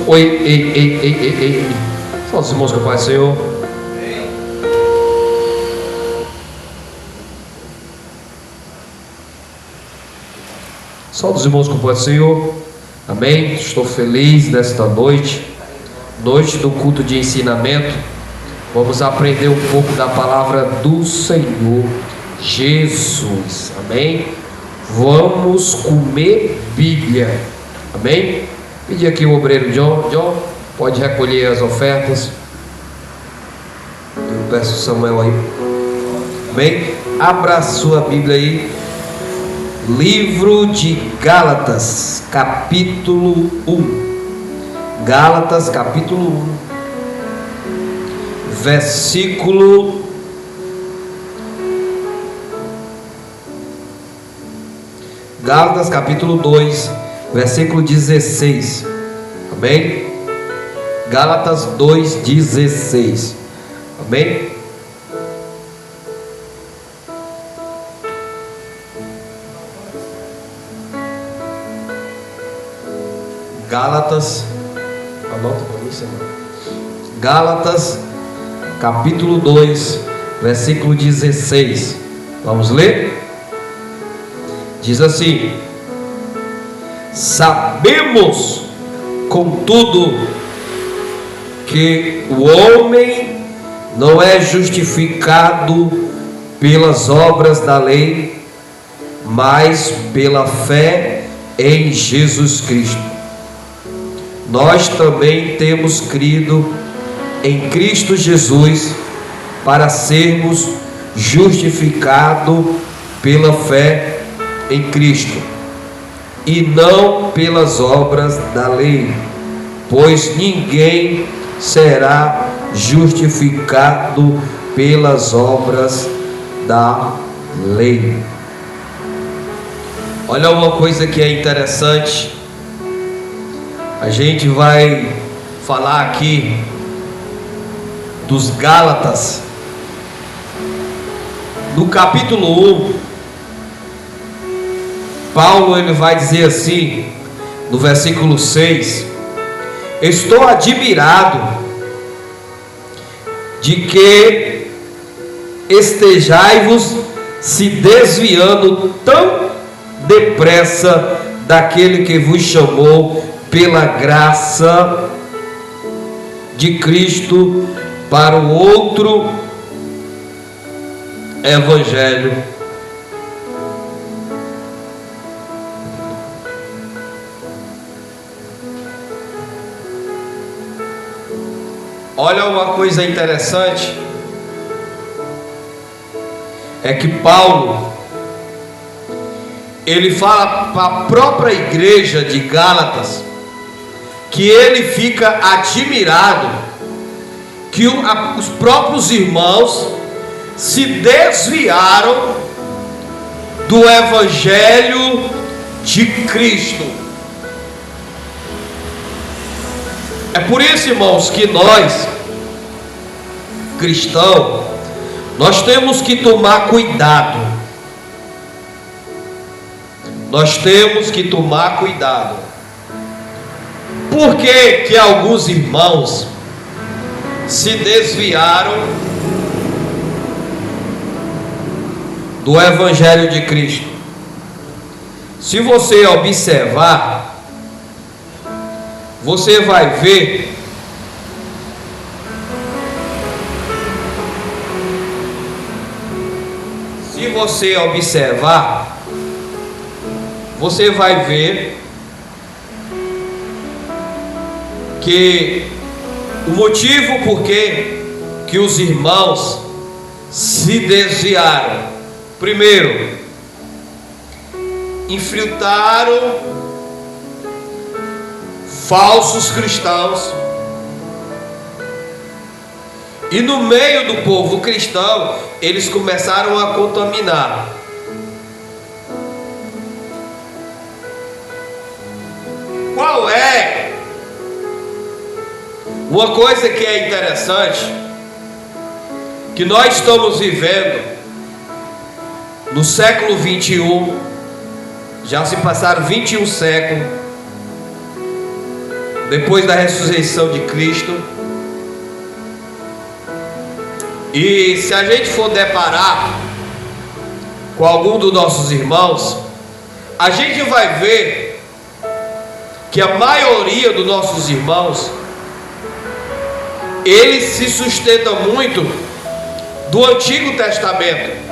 Oi, ei. Fala os irmãos com a paz do Senhor. Só dos irmãos com a paz do Senhor. Amém. Estou feliz nesta noite do culto de ensinamento. Vamos aprender um pouco da palavra do Senhor Jesus. Amém. Vamos comer Bíblia. Amém. Pedir aqui o obreiro John, pode recolher as ofertas. Eu peço o Samuel aí. Amém. Abra a sua Bíblia aí. Livro de Gálatas, capítulo 1. Gálatas, capítulo 1, versículo Gálatas, capítulo 2, versículo 16. Amém? Gálatas 2:16. Amém? Gálatas, anota para mim, Senhor. Gálatas, capítulo 2, versículo 16. Vamos ler? Diz assim: sabemos, contudo, que o homem não é justificado pelas obras da lei, mas pela fé em Jesus Cristo. Nós também temos crido em Cristo Jesus para sermos justificados pela fé em Cristo, e não pelas obras da lei, pois ninguém será justificado pelas obras da lei. Olha uma coisa que é interessante. A gente vai falar aqui dos Gálatas. No capítulo 1, Paulo ele vai dizer assim, no versículo 6: estou admirado de que estejais-vos se desviando tão depressa daquele que vos chamou pela graça de Cristo para o outro evangelho. Olha uma coisa interessante, é que Paulo ele fala para a própria igreja de Gálatas que ele fica admirado que os próprios irmãos se desviaram do evangelho de Cristo. É por isso, irmãos, que nós, cristãos, nós temos que tomar cuidado. Nós temos que tomar cuidado. Por que alguns irmãos se desviaram do evangelho de Cristo? Se você observar, você vai ver você vai ver que o motivo por que os irmãos se desviaram, primeiro, infiltraram falsos cristãos, e no meio do povo cristão eles começaram a contaminar. Qual é uma coisa que é interessante? Que nós estamos vivendo no século 21, já se passaram 21 séculos, depois da ressurreição de Cristo. E se a gente for deparar com algum dos nossos irmãos, a gente vai ver que a maioria dos nossos irmãos, eles se sustentam muito do Antigo Testamento.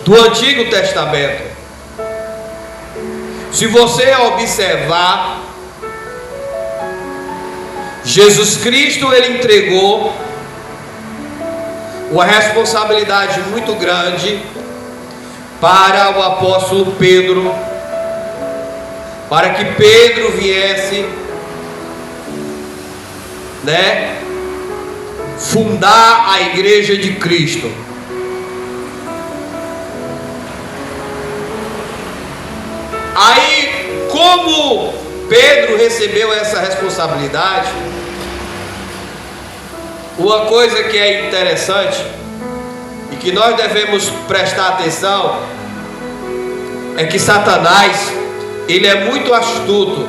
Do Antigo Testamento. Se você observar, Jesus Cristo, ele entregou uma responsabilidade muito grande para o apóstolo Pedro, para que Pedro viesse, fundar a igreja de Cristo. Aí, como Pedro recebeu essa responsabilidade, uma coisa que é interessante e que nós devemos prestar atenção é que Satanás, ele é muito astuto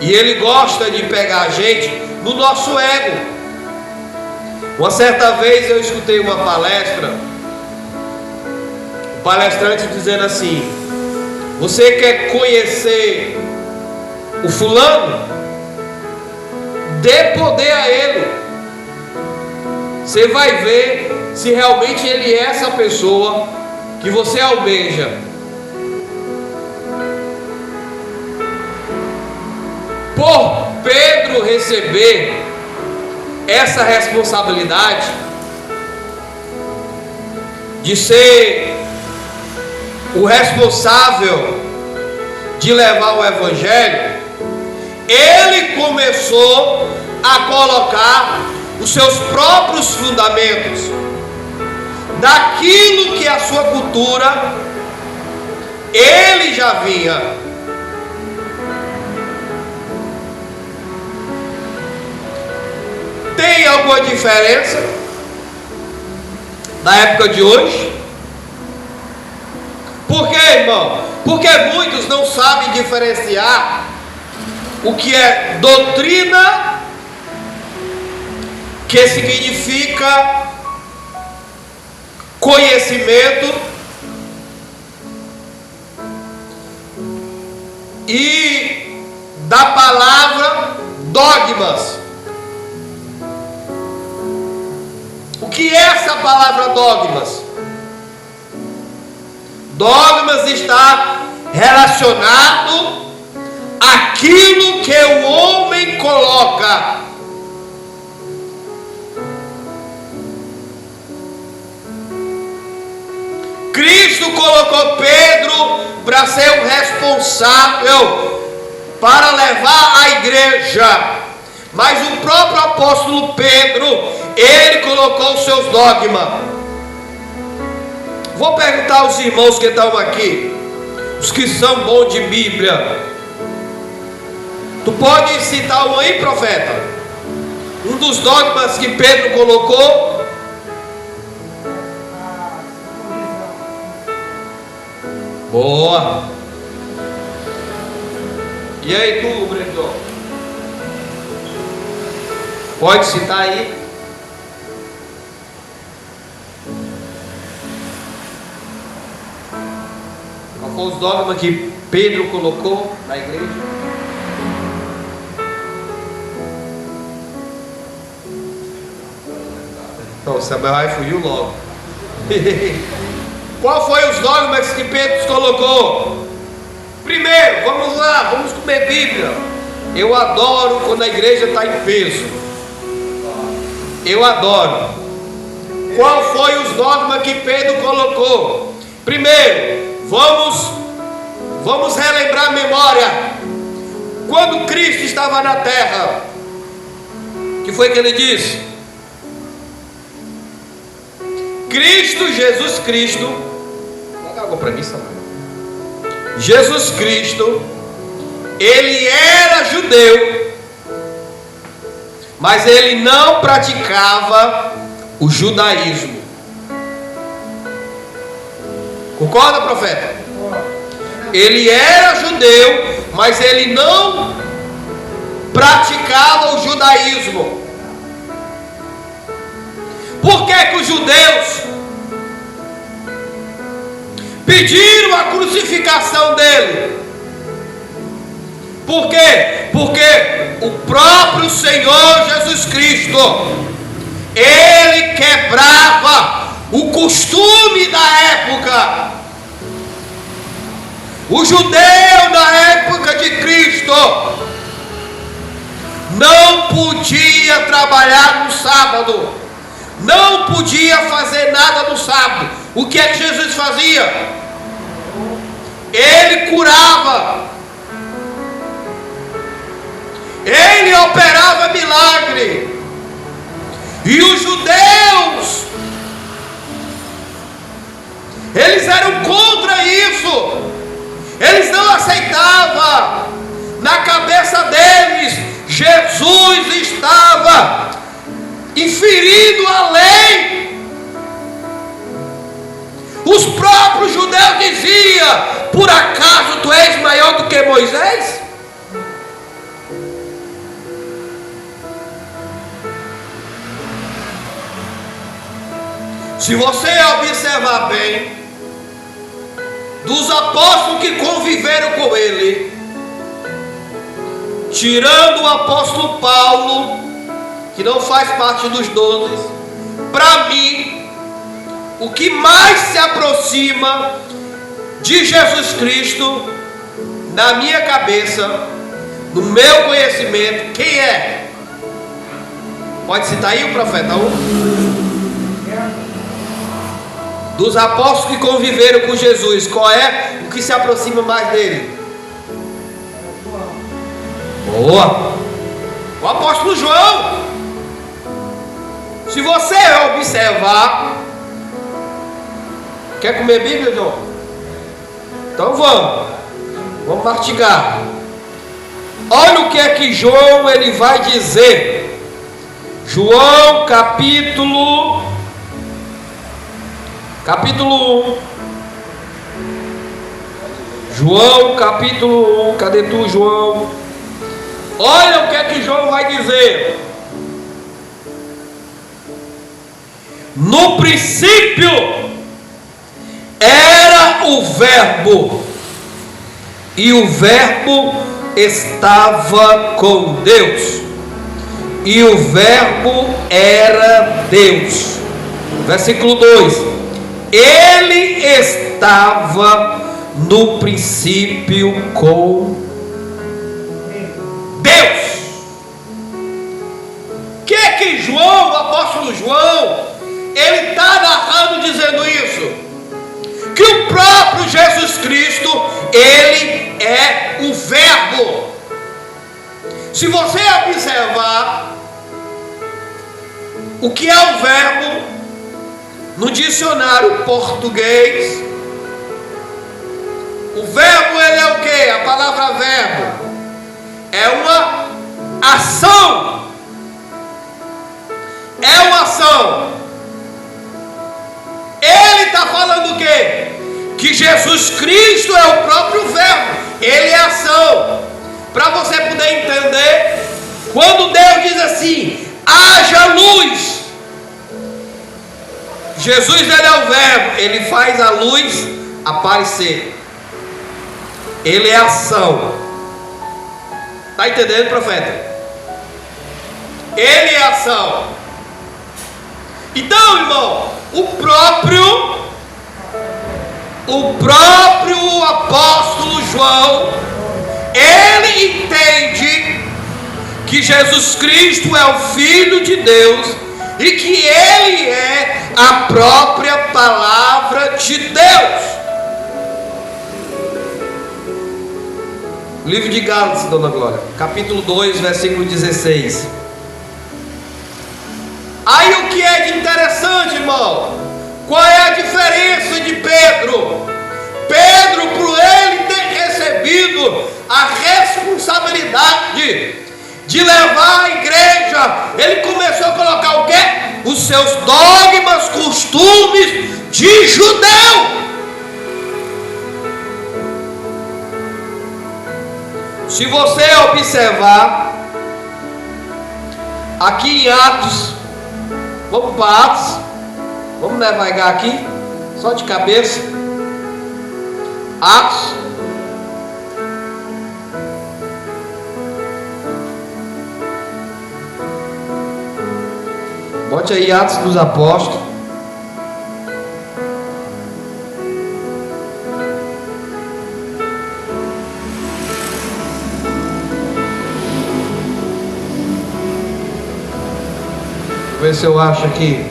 e ele gosta de pegar a gente no nosso ego. Uma certa vez eu escutei uma palestra, o palestrante dizendo assim: você quer conhecer o fulano? Dê poder a ele. Você vai ver se realmente ele é essa pessoa que você almeja. Por Pedro receber essa responsabilidade de ser o responsável de levar o evangelho, ele começou a colocar os seus próprios fundamentos daquilo que a sua cultura ele já vinha. Tem alguma diferença na época de hoje? Por quê, irmão? Porque muitos não sabem diferenciar o que é doutrina, que significa conhecimento, e da palavra dogmas. O que é essa palavra dogmas? Dogmas está relacionado àquilo que o homem coloca. Cristo colocou Pedro para ser o responsável para levar a igreja, mas o próprio apóstolo Pedro, ele colocou os seus dogmas. Vou perguntar aos irmãos que estão aqui, os que são bons de Bíblia. Tu pode citar um aí, profeta? Um dos dogmas que Pedro colocou? Boa. E aí tu, Brendon? Pode citar aí? Qual foi os dogmas que Pedro colocou na igreja? Então, Samuel aí fugiu logo. Qual foi os dogmas que Pedro colocou? Primeiro, vamos lá, vamos comer Bíblia. Eu adoro quando a igreja está em peso. Eu adoro. Qual foi os dogmas que Pedro colocou? Primeiro, vamos relembrar a memória. Quando Cristo estava na terra, o que foi que ele disse? Jesus Cristo, dá água para mim, Samuel. Jesus Cristo, ele era judeu, mas ele não praticava o judaísmo. Concorda, profeta? ele era judeu, mas ele não praticava o judaísmo. Por que os judeus pediram a crucificação dele? Por quê? Porque o próprio Senhor Jesus Cristo, ele quebrava o costume da época. O judeu da época de Cristo não podia trabalhar no sábado, não podia fazer nada no sábado. O que é que Jesus fazia? Ele curava, ele operava milagre. E os judeus, eles eram contra isso. Eles não aceitavam. Na cabeça deles, Jesus estava inferindo a lei. Os próprios judeus diziam: por acaso tu és maior do que Moisés? Se você observar bem, dos apóstolos que conviveram com ele, tirando o apóstolo Paulo, que não faz parte dos 12, para mim, o que mais se aproxima de Jesus Cristo, na minha cabeça, no meu conhecimento, quem é? Pode citar aí o profeta 1? Dos apóstolos que conviveram com Jesus, qual é o que se aproxima mais dele? Boa! O apóstolo João. Se você observar, quer comer Bíblia, João? Então vamos mastigar. Olha o que é que João ele vai dizer. João capítulo 1. João capítulo 1. Cadê tu, João? Olha o que é que João vai dizer. No princípio era o Verbo, e o Verbo estava com Deus, e o Verbo era Deus. Versículo 2: ele estava no princípio com Deus. Que é que João, o apóstolo João, ele está narrando dizendo isso? Que o próprio Jesus Cristo, ele é o Verbo. Se você observar o que é o Verbo no dicionário português, o verbo ele é o que? A palavra verbo é uma ação. É uma ação. Ele está falando o quê? Que Jesus Cristo é o próprio verbo. Ele é ação. Para você poder entender, quando Deus diz assim: haja luz, Jesus ele é o verbo, ele faz a luz aparecer. Ele é ação. Está entendendo, profeta? Ele é ação. Então, irmão, o próprio apóstolo João, ele entende que Jesus Cristo é o Filho de Deus e que ele é a própria palavra de Deus. Livro de Gálatas, dona Glória, capítulo 2, versículo 16. Aí o que é de interessante, irmão? Qual é a diferença de Pedro? Pedro, por ele ter recebido a responsabilidade de levar a igreja, ele começou a colocar o quê? Os seus dogmas, costumes de judeu. Se você observar aqui em Atos, vamos para Atos, vamos navegar aqui, só de cabeça. Atos, bote aí Atos dos Apóstolos. Vou ver se eu acho aqui.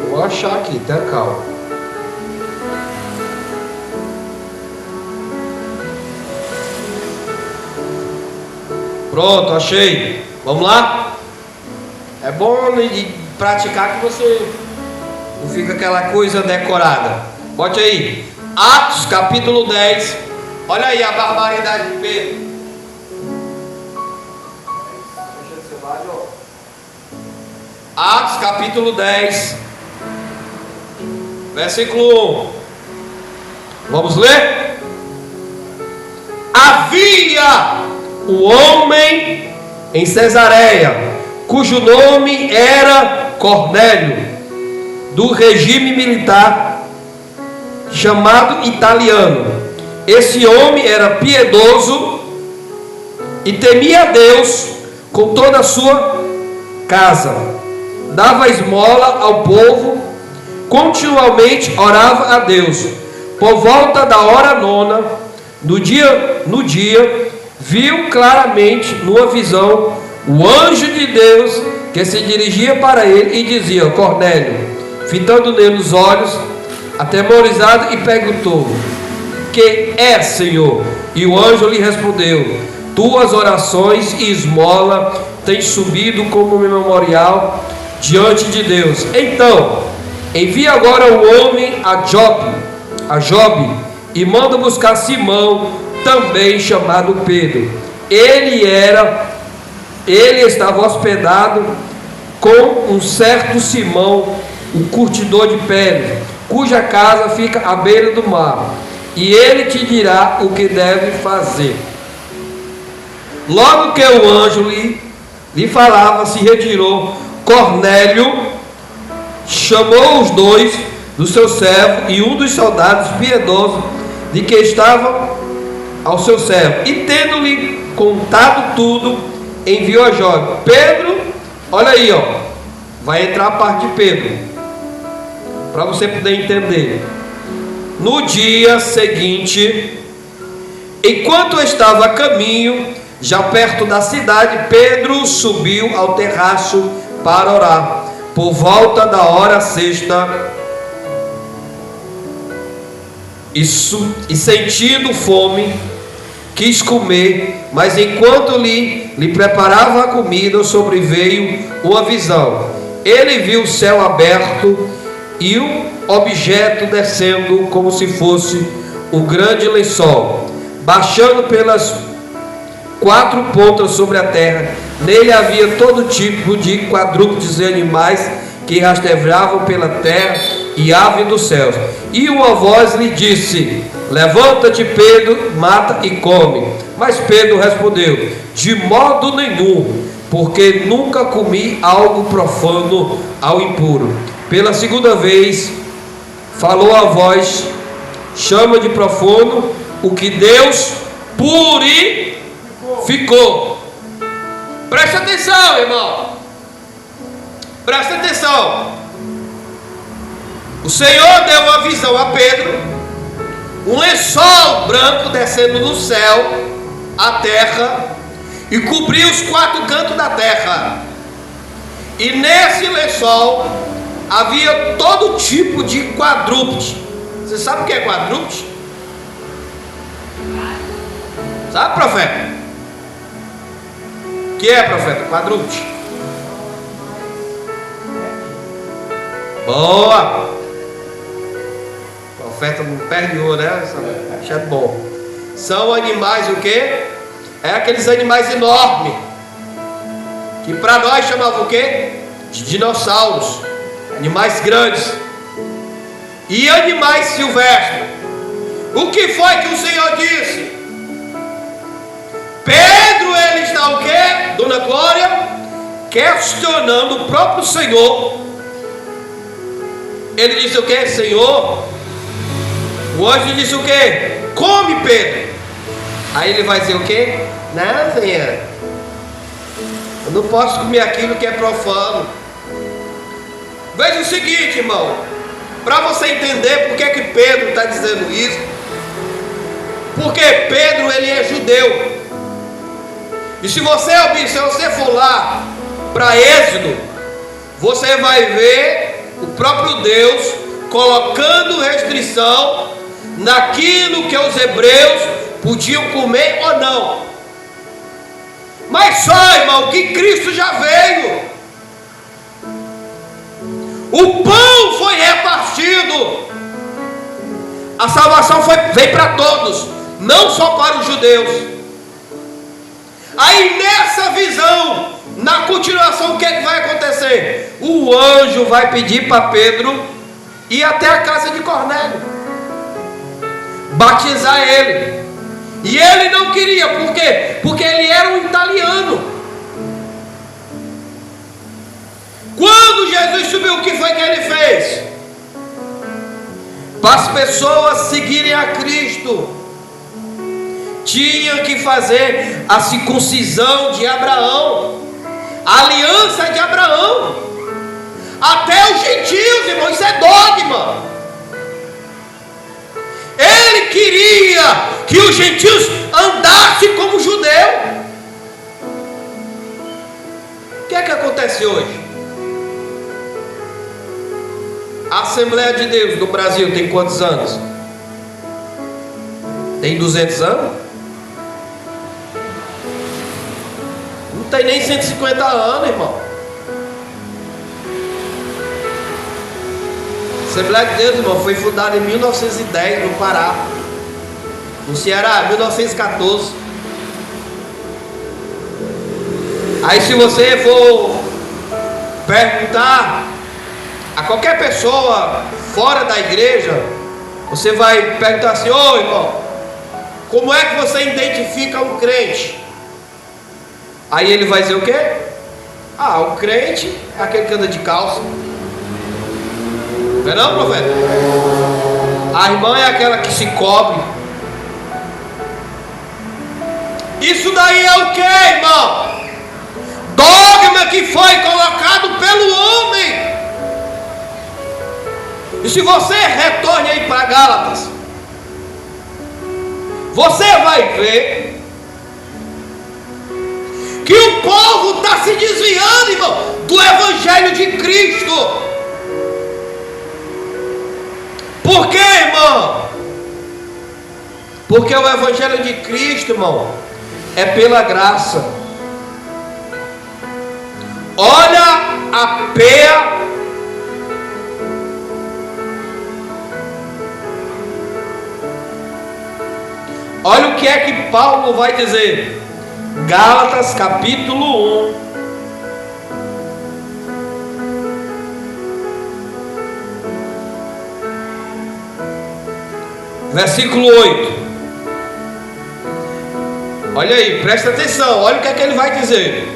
Vou achar aqui, tenha calma. Pronto, achei. Vamos lá? É bom de praticar que você não fica aquela coisa decorada. Bote aí. Atos capítulo 10. Olha aí a barbaridade de Pedro. Atos capítulo 10. Versículo 1. Vamos ler? Havia um homem em Cesareia, cujo nome era Cornélio, do regime militar, chamado Italiano. Esse homem era piedoso e temia a Deus com toda a sua casa. Dava esmola ao povo, continuamente orava a Deus. Por volta da hora 9, no dia, viu claramente numa visão o anjo de Deus que se dirigia para ele e dizia: Cornélio. Fitando nele os olhos, atemorizado, e perguntou: que é, Senhor? E o anjo lhe respondeu: tuas orações e esmola têm subido como memorial diante de Deus. Então envia agora o homem a Jope, e manda buscar Simão, também chamado Pedro. Ele estava hospedado com um certo Simão, o curtidor de pele, cuja casa fica à beira do mar, e ele te dirá o que deve fazer. Logo que o anjo lhe falava, se retirou. Cornélio chamou os dois do seu servo e um dos soldados piedosos de que estava ao seu servo, e tendo-lhe contado tudo, enviou a Jope. Pedro, olha aí, ó, vai entrar a parte de Pedro, para você poder entender. No dia seguinte, enquanto estava a caminho, já perto da cidade, Pedro subiu ao terraço para orar. Por volta da hora 6, e sentindo fome, quis comer, mas enquanto lhe preparava a comida, sobreveio uma visão. Ele viu o céu aberto e um objeto descendo como se fosse um grande lençol, baixando pelas 4 pontas sobre a terra. Nele havia todo tipo de quadrúpedes e animais que rastejavam pela terra e aves dos céus. E uma voz lhe disse: levanta-te, Pedro, mata e come. Mas Pedro respondeu: de modo nenhum, porque nunca comi algo profano ao impuro. Pela segunda vez falou a voz: chama de profano o que Deus purificou. Presta atenção, irmão. Presta atenção. O Senhor deu uma visão a Pedro, um lençol branco descendo do céu à terra e cobriu os 4 cantos da terra. E nesse lençol havia todo tipo de quadrúpede. Você sabe o que é quadrúpede? Sabe, profeta? O que é, profeta? Quadrúpede. Boa. Profeta não perde ouro, né? Isso é bom. São animais o quê? É aqueles animais enormes, que para nós chamavam o quê? De dinossauros. Animais grandes. E animais silvestres. O que foi que o Senhor disse? Pedro, ele está o quê? Dona Glória, questionando o próprio Senhor. Ele disse o quê? Senhor, o anjo disse o quê? Come, Pedro. Aí ele vai dizer o quê? Não, Senhor, eu não posso comer aquilo que é profano. Veja o seguinte, irmão, para você entender por que Pedro está dizendo isso. Porque Pedro, ele é judeu. E se você for lá para Êxodo, você vai ver o próprio Deus colocando restrição naquilo que os hebreus podiam comer ou não. Mas só, irmão, que Cristo já veio. O pão foi repartido. A salvação veio para todos, não só para os judeus. Aí nessa visão, na continuação, o que é que vai acontecer? O anjo vai pedir para Pedro ir até a casa de Cornélio, batizar ele. E ele não queria, por quê? Porque ele era um italiano. Quando Jesus subiu, o que foi que ele fez? Para as pessoas seguirem a Cristo, tinha que fazer a circuncisão de Abraão, a aliança de Abraão, até os gentios, irmão. Isso é dogma. Ele queria que os gentios andassem como judeu. O que é que acontece hoje? A Assembleia de Deus do Brasil tem quantos anos? Tem 200 anos? Não tem nem 150 anos, irmão. A Assembleia de Deus, irmão, foi fundada em 1910 no Pará, no Ceará, 1914. Aí se você for perguntar a qualquer pessoa fora da igreja, você vai perguntar assim: ô irmão, como é que você identifica um crente? Aí ele vai dizer o quê? Ah, o crente é aquele que anda de calça. Não é não, profeta? A irmã é aquela que se cobre. Isso daí é o quê, irmão? Dogma que foi colocado pelo homem. E se você retorne aí para Gálatas, você vai ver que o povo está se desviando, irmão, do Evangelho de Cristo. Por quê, irmão? Porque o Evangelho de Cristo, irmão, é pela graça. Olha a peia. Olha o que é que Paulo vai dizer. Gálatas capítulo 1. Versículo 8. Olha aí, presta atenção. Olha o que é que ele vai dizer.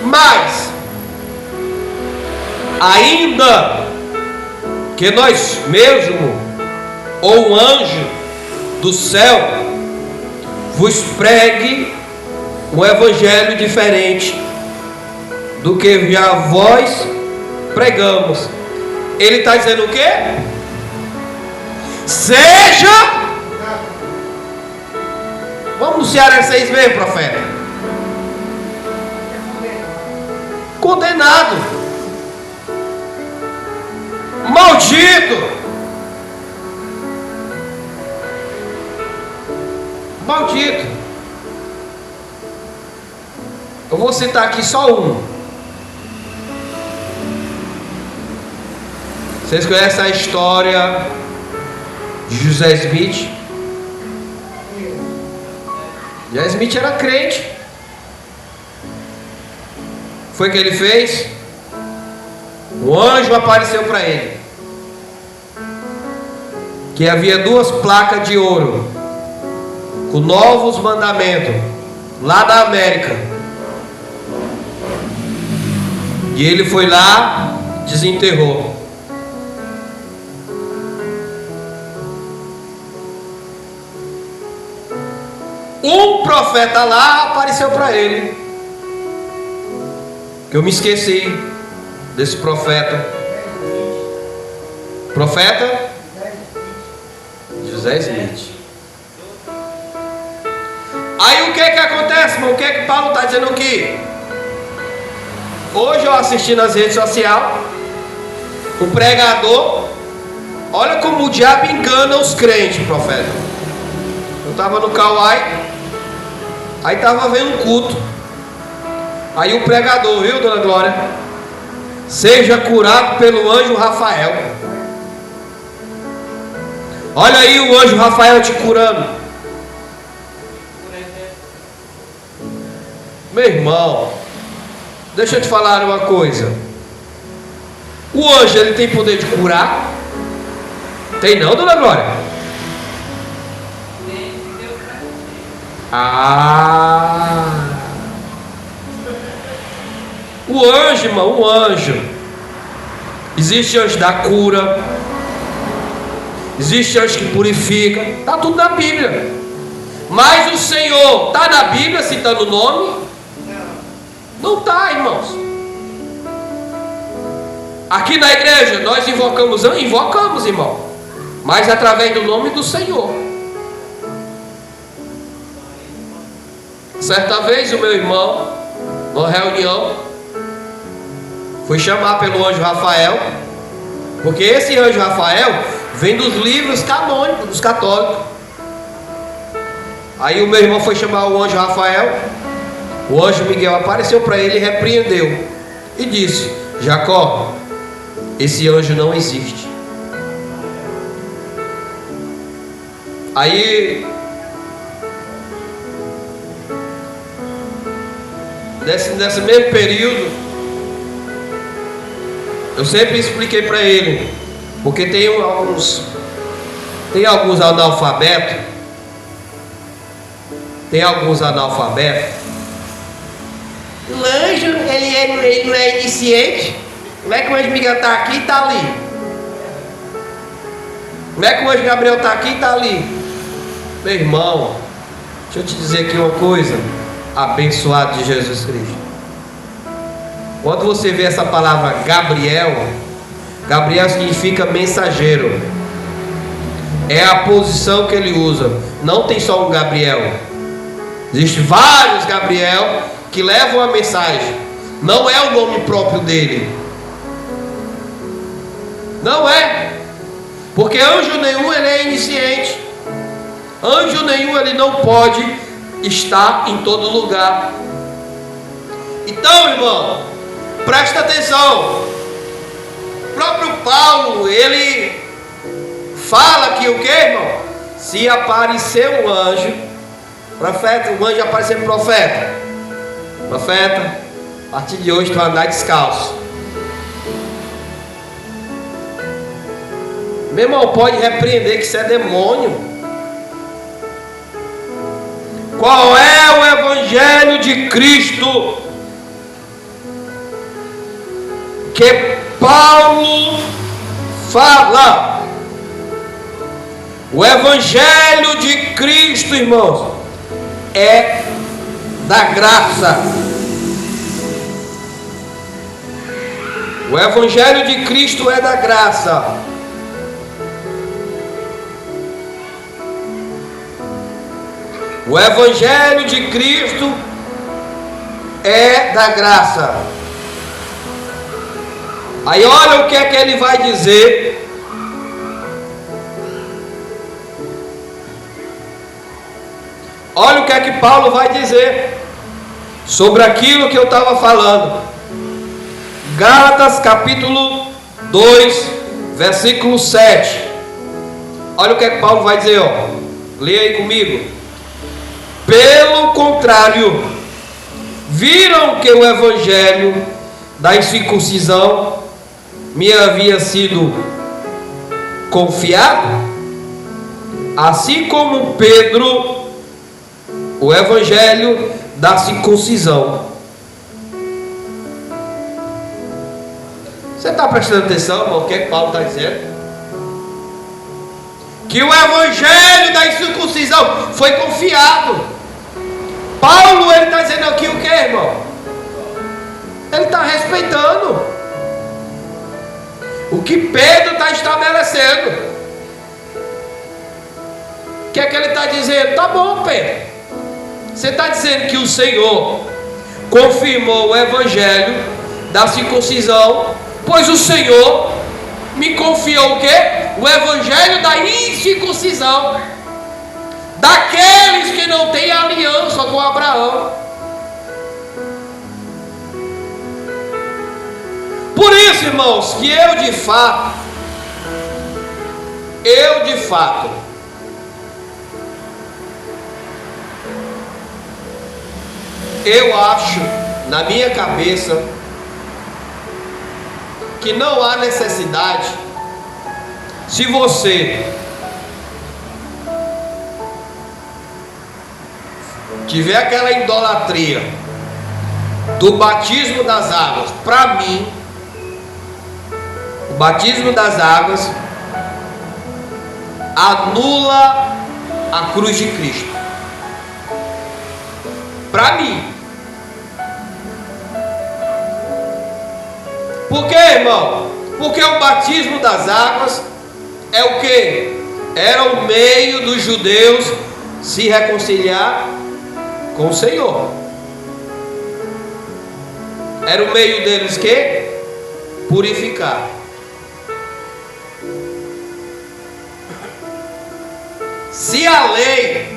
Mas ainda que nós mesmo, ou um anjo do céu, vos pregue um evangelho diferente do que já vós pregamos. Ele está dizendo o quê? Seja, vamos no Ceará 6 mesmo, profeta, condenado, maldito, maldito. Eu vou citar aqui só um. Vocês conhecem a história de José Smith. José Smith era crente. Foi o que ele fez? O anjo apareceu para ele, que havia 2 placas de ouro com novos mandamentos lá da América. E ele foi lá, desenterrou. Um profeta lá apareceu para ele, que eu me esqueci desse profeta. Profeta José Smith. Aí o que acontece, irmão? O que Paulo está dizendo aqui? Hoje eu assisti nas redes sociais o pregador. Olha como o diabo engana os crentes, profeta. Eu estava no Kauai, aí estava vendo um culto. Aí o pregador, viu, dona Glória? Seja curado pelo anjo Rafael. Olha aí o anjo Rafael te curando. Meu irmão, deixa eu te falar uma coisa. O anjo, ele tem poder de curar? Tem não, dona Glória? O anjo, irmão, o anjo. Existe anjo da cura, existe anjo que purifica. Está tudo na Bíblia. Mas o Senhor está na Bíblia citando o nome? Não está, irmãos. Aqui na igreja nós invocamos, irmão, mas através do nome do Senhor. Certa vez o meu irmão, numa reunião, foi chamar pelo anjo Rafael, porque esse anjo Rafael vem dos livros canônicos dos católicos. Aí o meu irmão foi chamar o anjo Rafael. O anjo Miguel apareceu para ele e repreendeu e disse: Jacó, esse anjo não existe. Aí, nesse mesmo período, eu sempre expliquei para ele, porque tem alguns analfabetos. O anjo, ele não é iniciante. Como é que o anjo Miguel está aqui e está ali? Como é que o anjo Gabriel está aqui e está ali? Meu irmão, deixa eu te dizer aqui uma coisa. Abençoado de Jesus Cristo. Quando você vê essa palavra Gabriel, Gabriel significa mensageiro. É a posição que ele usa. Não tem só um Gabriel. Existem vários Gabriel que levam a mensagem. Não é o nome próprio dele. Não é. Porque anjo nenhum ele é iniciante. Anjo nenhum ele não pode estar em todo lugar. Então, irmão, presta atenção. O próprio Paulo, ele fala que o que, irmão? Se aparecer um anjo, profeta, o anjo aparecer profeta, a partir de hoje tu vai andar descalço. Meu irmão, pode repreender que isso é demônio. Qual é o evangelho de Cristo que Paulo fala? O evangelho de Cristo, irmãos, é da graça. O evangelho de Cristo é da graça. O evangelho de Cristo é da graça. Aí olha o que é que ele vai dizer. Olha o que é que Paulo vai dizer sobre aquilo que eu estava falando. Gálatas capítulo 2, versículo 7. Olha o que é que Paulo vai dizer, ó. Leia aí comigo. Pelo contrário, viram que o evangelho da incircuncisão me havia sido confiado, assim como Pedro, o evangelho da circuncisão. Você está prestando atenção, irmão, o que é que Paulo está dizendo? Que o evangelho da incircuncisão foi confiado. Paulo, ele está dizendo aqui o que, irmão? Ele está respeitando o que Pedro está estabelecendo. O que é que ele está dizendo? Tá bom, Pedro, você está dizendo que o Senhor confirmou o evangelho da circuncisão, pois o Senhor me confiou o quê? O evangelho da incircuncisão, daqueles que não têm aliança com Abraão. Por isso, irmãos, que eu de fato, eu acho, na minha cabeça, que não há necessidade, se você tiver aquela idolatria do batismo das águas. Para mim, o batismo das águas anula a cruz de Cristo. Para mim. Por quê, irmão? Porque o batismo das águas é o que? Era o meio dos judeus se reconciliar com o Senhor. Era o meio deles que? Purificar. Se a lei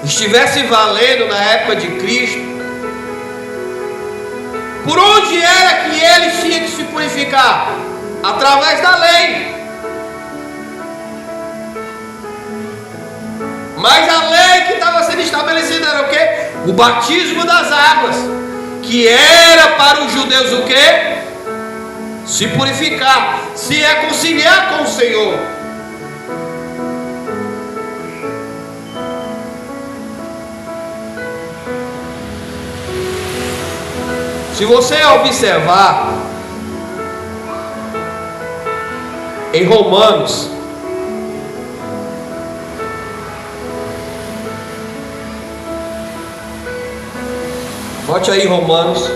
estivesse valendo na época de Cristo, por onde era que eles tinham que se purificar? Através da lei. Mas a lei que estava sendo estabelecida era o quê? O batismo das águas, que era para os judeus o quê? Se purificar, se reconciliar com o Senhor. Se você observar em Romanos, bote aí Romanos,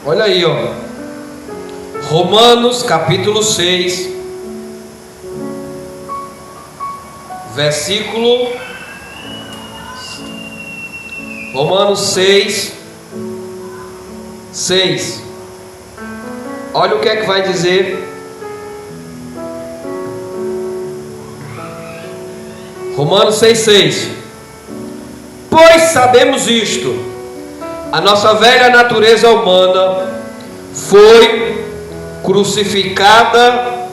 olha aí, ó. Romanos capítulo 6, versículo. Romanos 6, 6. Olha o que é que vai dizer. Romanos 6, 6. Pois sabemos isto: a nossa velha natureza humana foi crucificada,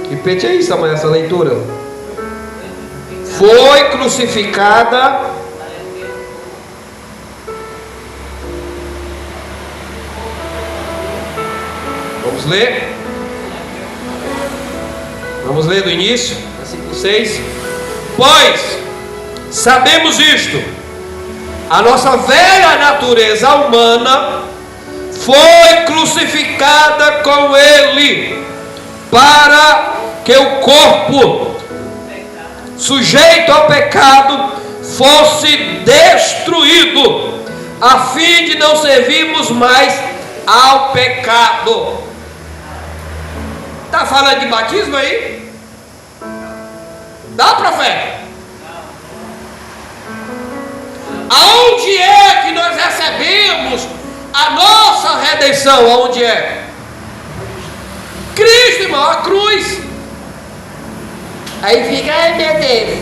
repete aí, Samuel, essa leitura. Foi crucificada vamos ler do início, versículo 6. Pois sabemos isto: a nossa velha natureza humana foi crucificada com Ele, para que o corpo sujeito ao pecado fosse destruído, a fim de não servirmos mais ao pecado. Está falando de batismo aí? Dá, profeta? Aonde é que nós recebemos a nossa redenção? Aonde é? Cristo, irmão, a cruz. Aí fica, ai meu Deus,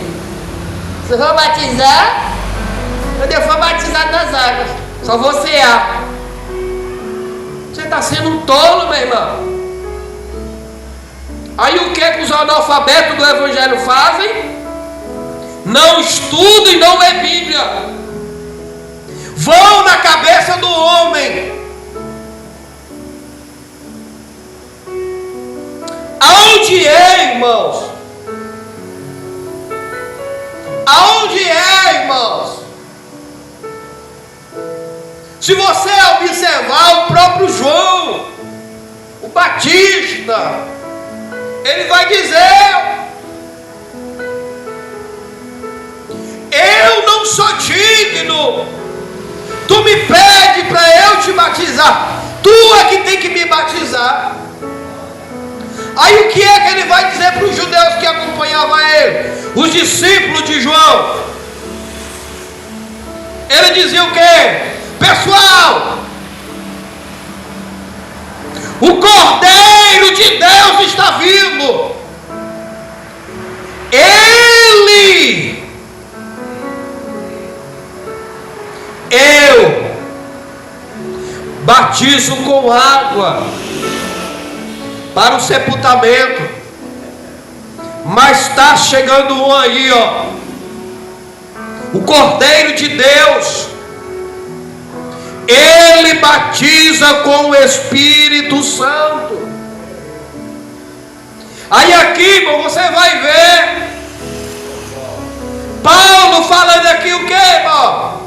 se eu vou batizar, quando eu for batizado nas águas, só vou cear. Você está sendo um tolo, meu irmão. Aí o que é que os analfabetos do Evangelho fazem? Não estudam e não lê Bíblia. Vão na cabeça do homem. Aonde é, irmãos? Aonde é, irmãos? Se você observar o próprio João, o Batista, ele vai dizer: eu não sou digno, tu me pede para eu te batizar, tu é que tem que me batizar. Aí o que é que ele vai dizer para os judeus que acompanhavam ele, os discípulos de João? Ele dizia o quê? Pessoal, o Cordeiro de Deus está vivo. Eu batizo com água para o sepultamento, mas está chegando um aí, ó, o Cordeiro de Deus. Ele batiza com o Espírito Santo. Aí aqui, irmão, você vai ver Paulo falando aqui o que, irmão?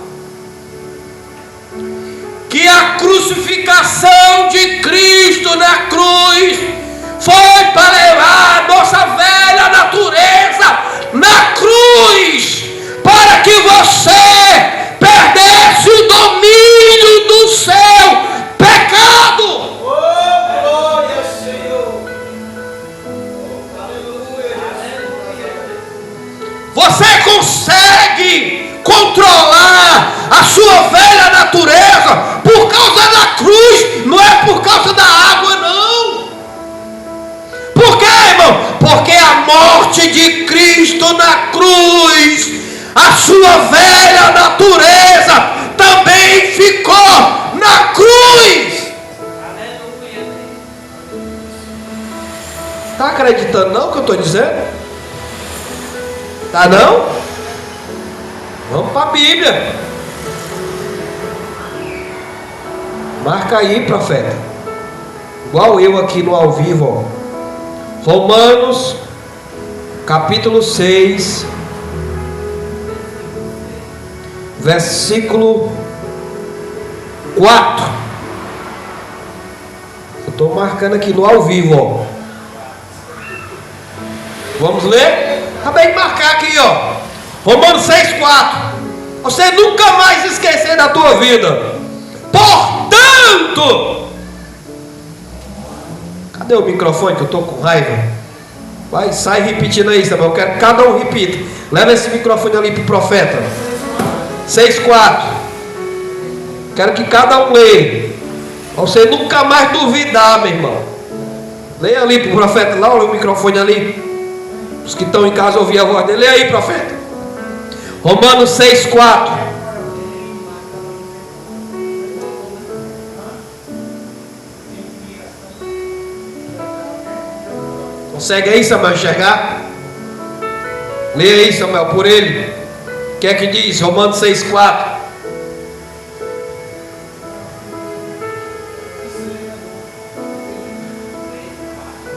Que a crucificação de Cristo na cruz foi para levar a nossa velha natureza na cruz, para que você perdesse o domínio do seu pecado. Oh, glória, Senhor. Oh, aleluia. Você consegue controlar a sua velha natureza por causa da cruz, não é por causa da água, não. Por quê, irmão? Porque a morte de Cristo na cruz, a sua velha natureza também ficou na cruz. Está acreditando não o que eu estou dizendo? Tá não? Vamos para a Bíblia. Marca aí, profeta. Igual eu aqui no ao vivo, ó. Romanos capítulo 6, versículo 4. Eu estou marcando aqui no ao vivo, ó. Vamos ler? Acabei de marcar aqui, ó. Romanos 6,4. Você nunca mais esquecer da tua vida. Portanto, cadê o microfone que eu estou com raiva? Vai, sai repetindo aí, Samuel. Eu quero que cada um repita. Leva esse microfone ali para o profeta. 6,4. Quero que cada um leia. Pra você nunca mais duvidar, meu irmão. Leia ali para o profeta lá, olha o microfone ali. Os que estão em casa ouvir a voz dele. Leia aí, profeta. Romanos 6,4. Consegue aí, Samuel, enxergar? Leia aí, Samuel, por ele. O que é que diz? Romanos 6,4.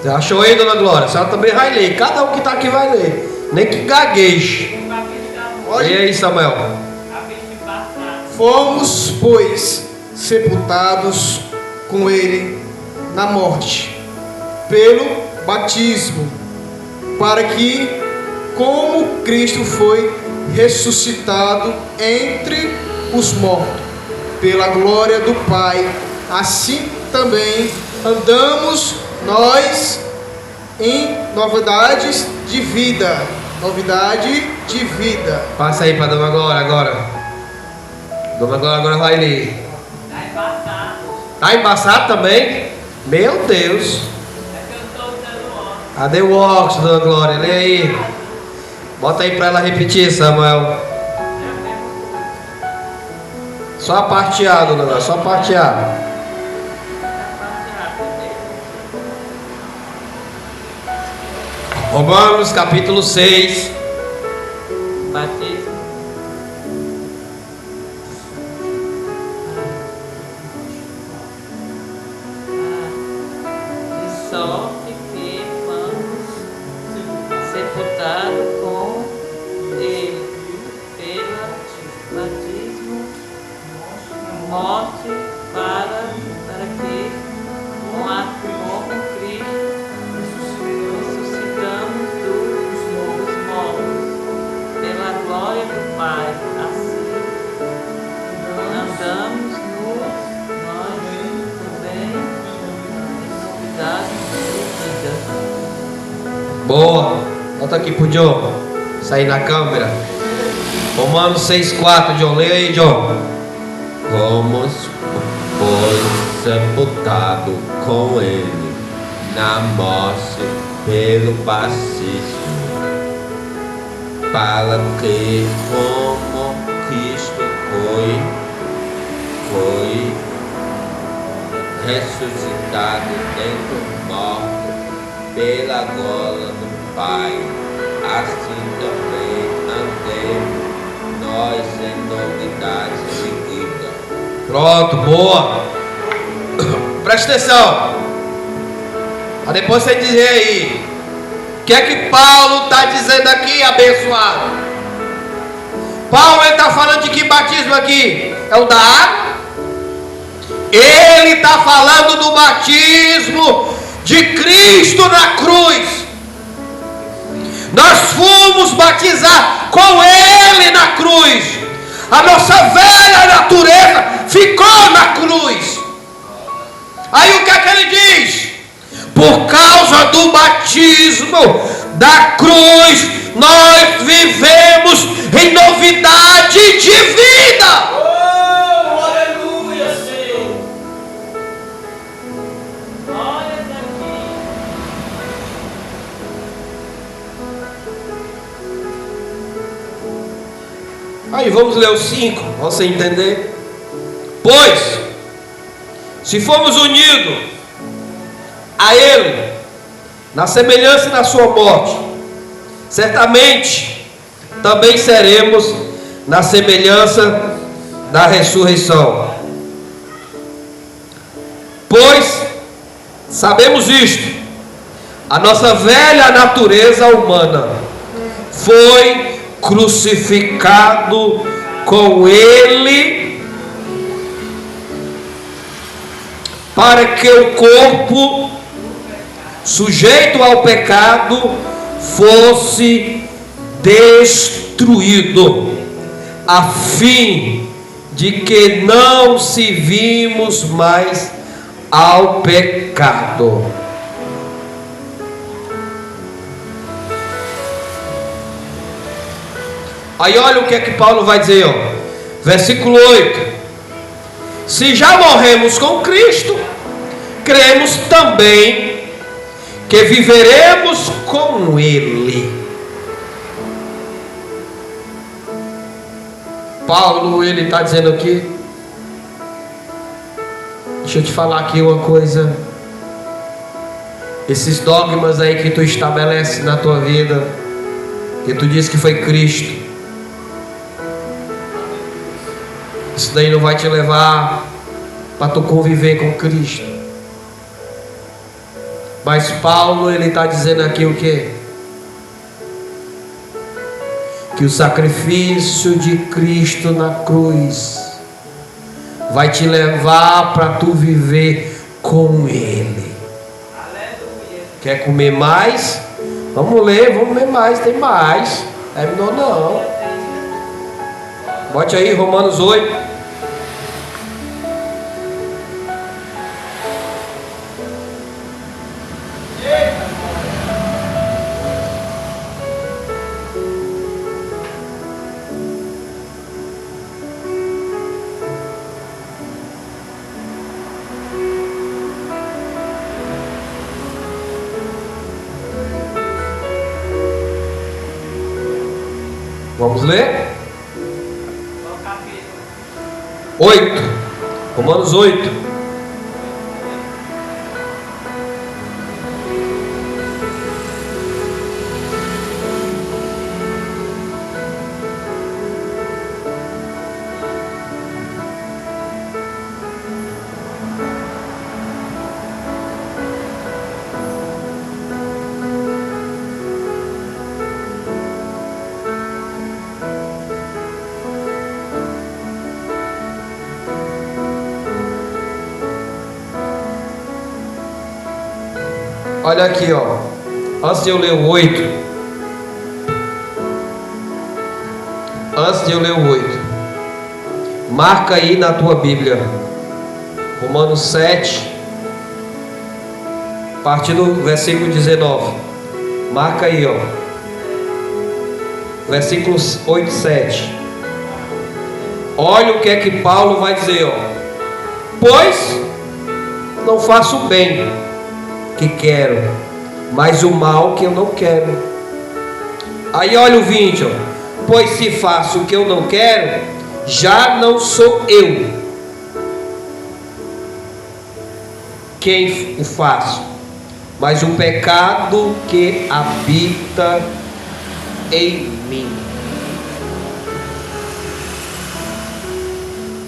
Você achou aí, dona Glória? A senhora também vai ler. Cada um que está aqui vai ler. Nem que gagueje. Leia aí, Samuel. Fomos, pois, sepultados com ele na morte, pelo batismo, para que, como Cristo foi ressuscitado entre os mortos, pela glória do Pai. Assim também andamos nós em novidades de vida. Novidade de vida. Passa aí para Dona Glória agora. Dona Glória agora vai ler. Está embaçado. Tá embaçado também? Meu Deus. É que eu estou usando óculos. Cadê o óculos, Dona Glória? Lê aí. Bota aí para ela repetir, Samuel. Só a parte A, Dona Glória, só a parte A. Romanos capítulo 6. Batismo. De sorte que fomos sepultados com ele pelo batismo, morte para que como Cristo ressuscitamos dos mortos pela glória do Pai. Assim andamos nós também em novidade de vida. Boa. Bota aqui pro John. Sair na câmera. Romanos 6,4. John, lê aí, John. Fomos, pois, sepultados com ele na morte pelo batismo, para que, como Cristo foi ressuscitado dentre os mortos pela glória do Pai, assim também andemos nós em novidade de vida. Pronto, boa. Presta atenção. Pra depois você dizer aí. O que é que Paulo está dizendo aqui, abençoado? Paulo está falando de que batismo aqui? É o da água? Ele está falando do batismo de Cristo na cruz. Nós fomos batizar com Ele na cruz. A nossa velha natureza ficou na cruz. Aí o que é que ele diz? Por causa do batismo da cruz, nós vivemos em novidade de vida. Oh, aleluia, Senhor. Glória aqui. Aí vamos ler os 5, para você entender. Pois, se formos unidos a Ele, na semelhança e na sua morte, certamente também seremos na semelhança da ressurreição. Pois sabemos isto: a nossa velha natureza humana foi crucificado com Ele, para que o corpo sujeito ao pecado fosse destruído, a fim de que não servimos mais ao pecado. Aí olha o que é que Paulo vai dizer, ó. Versículo 8. Se já morremos com Cristo, cremos também que viveremos com Ele. Paulo, ele está dizendo aqui. Deixa eu te falar aqui uma coisa. Esses dogmas aí que tu estabelece na tua vida, que tu diz que foi Cristo, isso daí não vai te levar para tu conviver com Cristo. Mas Paulo, ele está dizendo aqui o quê? Que o sacrifício de Cristo na cruz vai te levar para tu viver com Ele. Aleluia. Quer comer mais? Vamos ler mais, tem mais. Terminou não. Bote aí Romanos 8. Vamos ler? Qual capítulo? 8. Romanos 8. Olha aqui, ó. Antes de eu ler o 8. Marca aí na tua Bíblia. Romanos 7. A partir do versículo 19. Marca aí, ó. Versículos 8 e 7. Olha o que é que Paulo vai dizer, ó. Pois não faço o bem que quero, mas o mal que eu não quero. Aí olha o 20, ó. Pois se faço o que eu não quero, já não sou eu quem o faço, mas o pecado que habita em mim.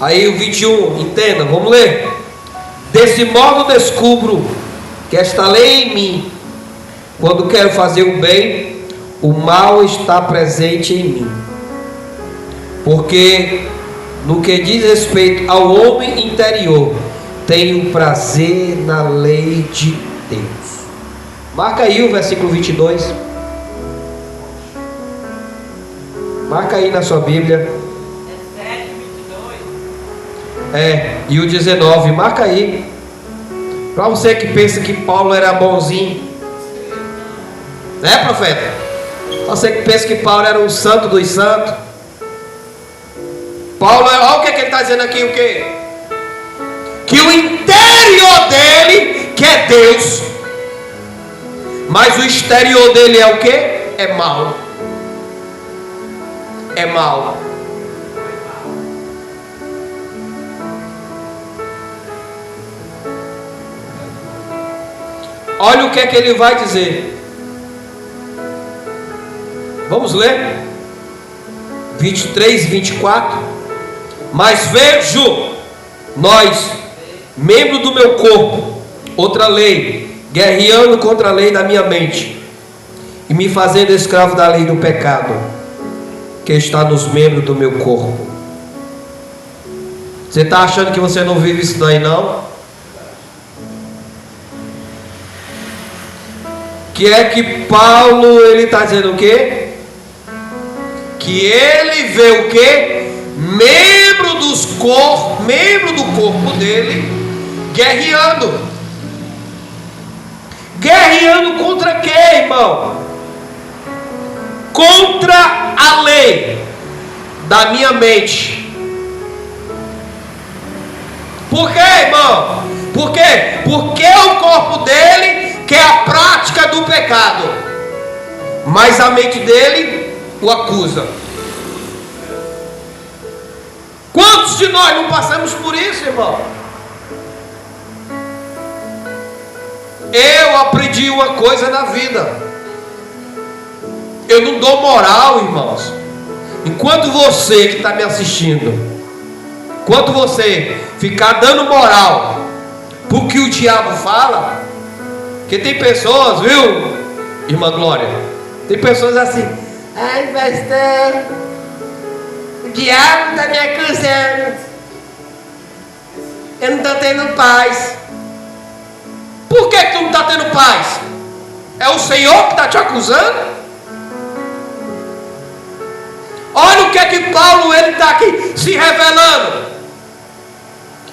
Aí o 21, entenda, vamos ler. Desse modo descubro que esta lei em mim, quando quero fazer o bem, o mal está presente em mim. Porque no que diz respeito ao homem interior, tenho prazer na lei de Deus. Marca aí o versículo 22. Marca aí na sua Bíblia. É 7, 22. E o 19, marca aí. Para você que pensa que Paulo era bonzinho, né, profeta? Você que pensa que Paulo era um santo dos santos. Paulo, olha o que, é que ele está dizendo aqui, o quê? Que o interior dele quer Deus, mas o exterior dele é o quê? É mal. É mal. Olha o que é que ele vai dizer. Vamos ler 23, 24. Mas vejo nós, membro do meu corpo, outra lei, guerreando contra a lei da minha mente, e me fazendo escravo da lei do pecado que está nos membros do meu corpo. Você está achando que você não vive isso daí, não? Que é que Paulo, ele está dizendo o quê? Que ele vê o quê? Membro do corpo dele guerreando. Guerreando contra quê, irmão? Contra a lei da minha mente. Por quê, irmão? Por quê? Porque o corpo dele quer a prática do pecado, mas a mente dele o acusa. Quantos de nós não passamos por isso, irmão? Eu aprendi uma coisa na vida. Eu não dou moral, irmãos. Enquanto você que está me assistindo, enquanto você ficar dando moral pro que o diabo fala, porque tem pessoas, viu, irmã Glória? Tem pessoas assim: ai, pastor, o diabo está me acusando, eu não estou tendo paz. Por que tu não está tendo paz? É o Senhor que está te acusando? Olha o que é que Paulo, ele está aqui se revelando.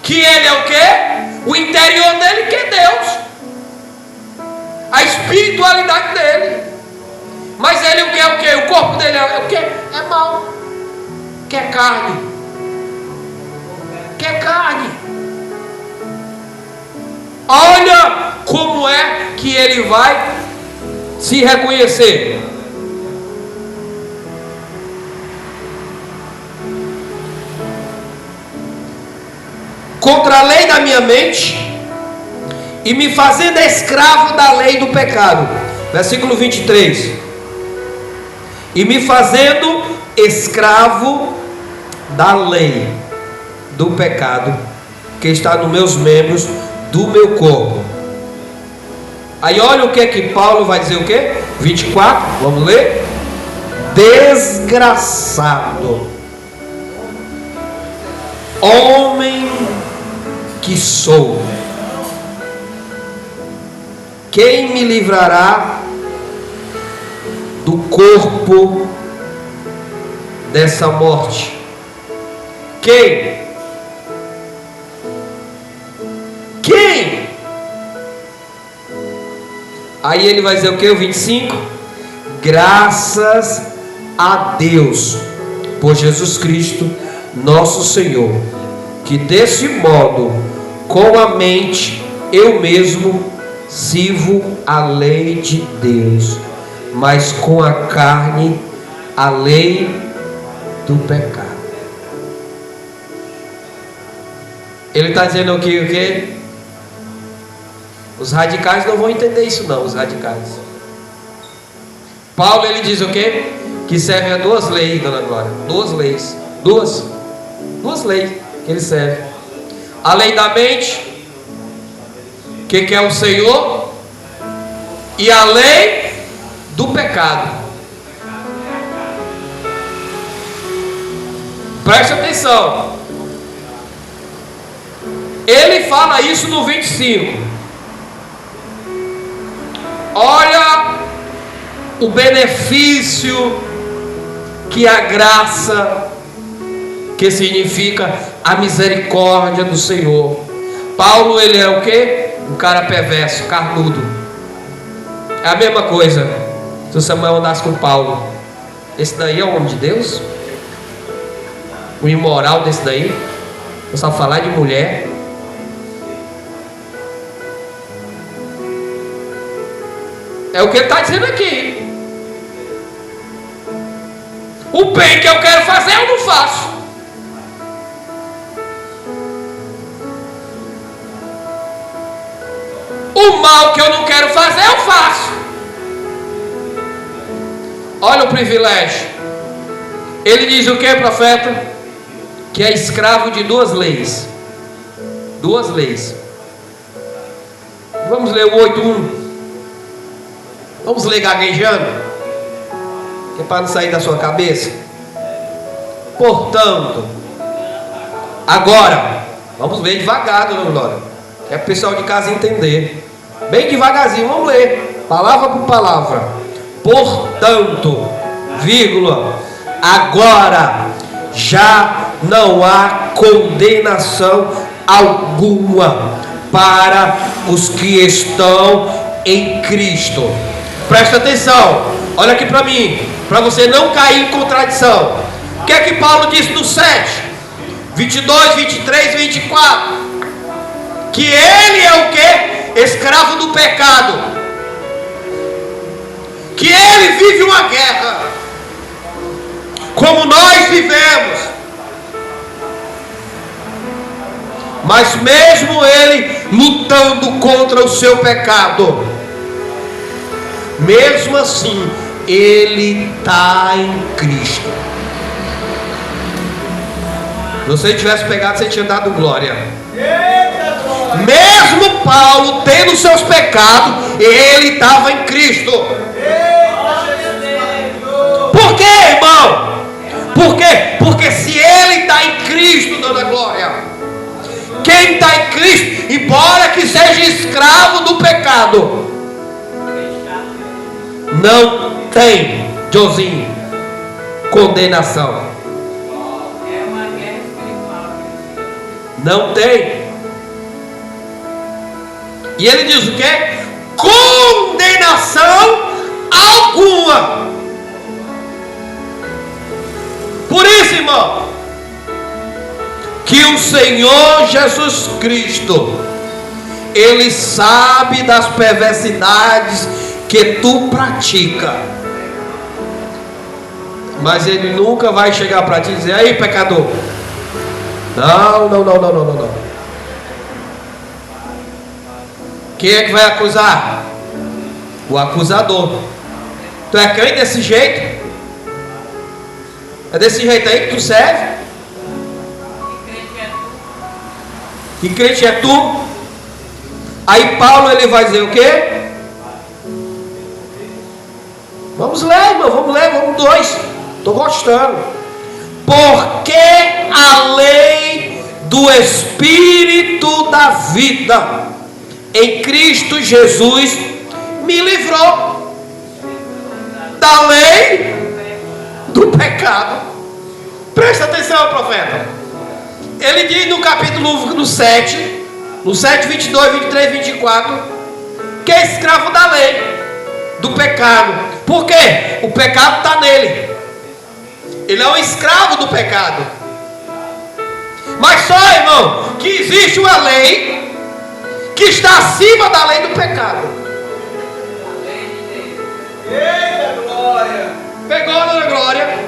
Que ele é o quê? O interior dele que é Deus, a espiritualidade dele. Mas ele o que é o quê? O corpo dele é o quê? É mal. Quer carne. Quer carne. Olha como é que ele vai se reconhecer. lei da minha mente e me fazendo escravo da lei do pecado. Versículo 23. E me fazendo escravo da lei do pecado que está nos meus membros do meu corpo. Aí olha o que é que Paulo vai dizer, o que? 24, vamos ler. Desgraçado homem que sou, quem me livrará do corpo dessa morte? Quem? Aí ele vai dizer o que? O 25. Graças a Deus por Jesus Cristo nosso Senhor, que desse modo com a mente eu mesmo sirvo a lei de Deus, mas com a carne a lei do pecado. Ele está dizendo aqui o que? Os radicais não vão entender isso não, os radicais. Paulo ele diz o que? Que serve a duas leis, dona Glória. Duas leis. Duas leis que ele serve. A lei da mente, que é o Senhor, e a lei do pecado. Preste atenção. Ele fala isso no 25. Olha o benefício que a graça, que significa a misericórdia do Senhor. Paulo ele é o que? Um cara perverso, carnudo. É a mesma coisa se o Samuel andasse com Paulo. Esse daí é o homem de Deus? O imoral desse daí? Eu só falar de mulher. É o que ele está dizendo aqui. O bem que eu quero fazer eu não faço. O mal que eu não quero fazer eu faço. Olha o privilégio. Ele diz o que, profeta? Que é escravo de duas leis. Duas leis. Vamos ler o 8:1. Vamos ler gaguejando, que é para não sair da sua cabeça. Portanto, agora, vamos ler devagar, dona Glória, que é para o pessoal de casa entender. Bem devagarzinho, vamos ler, palavra por palavra. Portanto, vírgula, agora já não há condenação alguma para os que estão em Cristo. Presta atenção, olha aqui para mim, para você não cair em contradição. O que é que Paulo disse no 7, 22, 23, 24? Que ele é o que? Escravo do pecado. Que ele vive uma guerra, como nós vivemos. Mas mesmo ele lutando contra o seu pecado, mesmo assim, ele está em Cristo. Se você tivesse pegado, você tinha dado glória. Mesmo Paulo tendo seus pecados, ele estava em Cristo. Por quê, irmão? Por quê? Porque se ele está em Cristo, dona Glória, quem está em Cristo, embora que seja escravo do pecado, não tem, Josinho, condenação. É uma guerra espiritual. Não tem. E ele diz o quê? Condenação alguma. Por isso, irmão, que o Senhor Jesus Cristo, Ele sabe das perversidades que tu pratica, mas Ele nunca vai chegar para ti e dizer: aí, pecador. Não. Quem é que vai acusar? O acusador. Tu é crente desse jeito? É desse jeito aí que tu serve? Que crente é tu? Aí Paulo ele vai dizer o quê? Vamos ler, irmão, vamos ler, vamos 2. Estou gostando. Porque a lei do Espírito da vida em Cristo Jesus me livrou da lei do pecado. Presta atenção, profeta. Ele diz no capítulo 7, no 7, 22, 23, 24, que é escravo da lei do pecado. Por quê? O pecado está nele. Ele é um escravo do pecado. Mas só, irmão, que existe uma lei que está acima da lei do pecado. Eita glória! Pegou, dona Glória?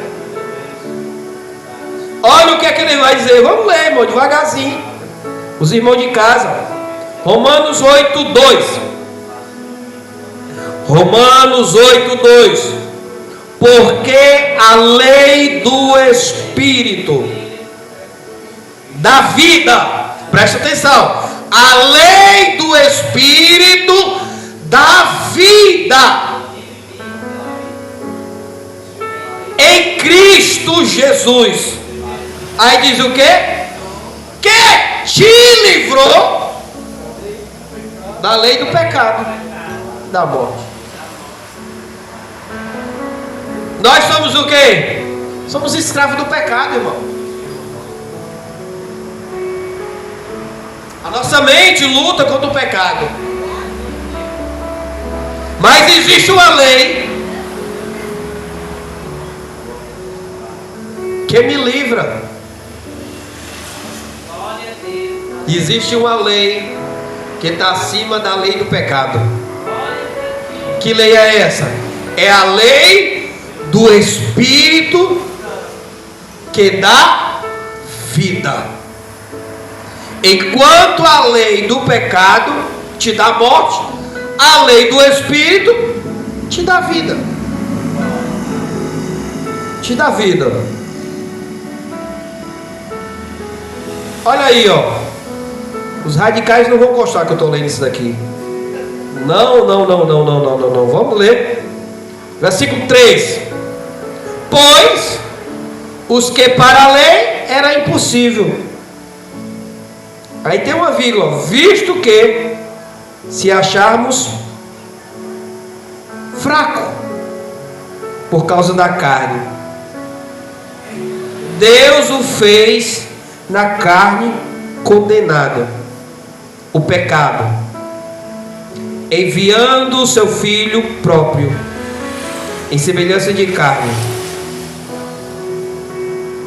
Olha o que é que ele vai dizer. Vamos ler, irmão, devagarzinho. Os irmãos de casa. Romanos 8, 2. Romanos 8, 2. Porque a lei do Espírito da vida, presta atenção, a lei do Espírito da vida em Cristo Jesus. Aí diz o quê? Que te livrou da lei do pecado, da morte. Nós somos o quê? Somos escravos do pecado, irmão. A nossa mente luta contra o pecado. Mas existe uma lei que me livra. Existe uma lei que está acima da lei do pecado. Que lei é essa? É a lei do Espírito que dá vida. Enquanto a lei do pecado te dá morte, a lei do Espírito te dá vida. Te dá vida. Olha aí, ó. Os radicais não vão gostar que eu estou lendo isso daqui. Não. Vamos ler. Versículo 3. Pois os que para a lei era impossível. Aí tem uma vírgula. Visto que se acharmos fraco por causa da carne, Deus o fez na carne condenada, o pecado, enviando o seu filho próprio em semelhança de carne,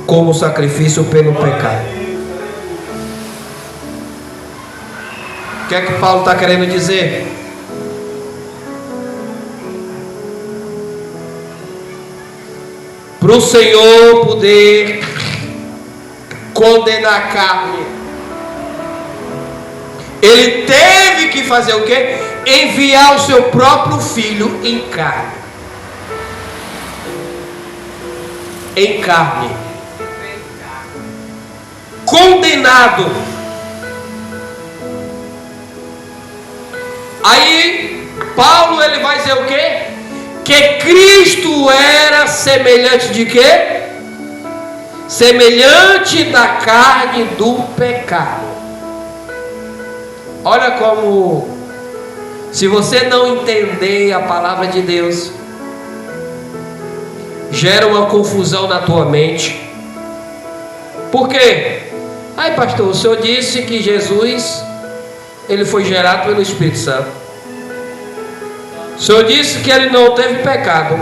como sacrifício pelo pecado. O que é que Paulo está querendo dizer? Para o Senhor poder condenar a carne, Ele teve que fazer o quê? Enviar o seu próprio filho em carne. Em carne. Condenado. Aí Paulo ele vai dizer o quê? Que Cristo era semelhante de quê? Semelhante da carne do pecado. Olha como, se você não entender a palavra de Deus, gera uma confusão na tua mente. Por quê? Ai, pastor, o senhor disse que Jesus ele foi gerado pelo Espírito Santo. O senhor disse que ele não teve pecado.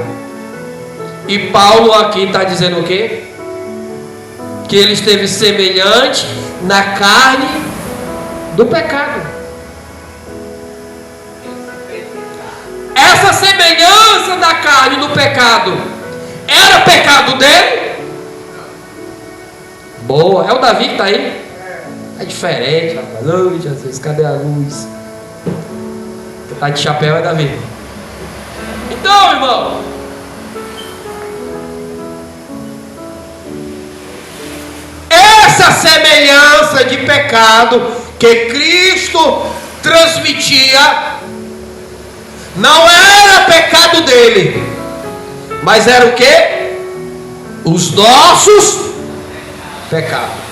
E Paulo aqui está dizendo o quê? Que ele esteve semelhante na carne do pecado. Essa semelhança da carne do pecado era pecado dele? Boa, é o Davi que está aí? É diferente, rapaz. Oi, Jesus, cadê a luz? Tá de chapéu, é Davi. Então, irmão, essa semelhança de pecado que Cristo transmitia não era pecado dele, mas era o que? Os nossos pecados.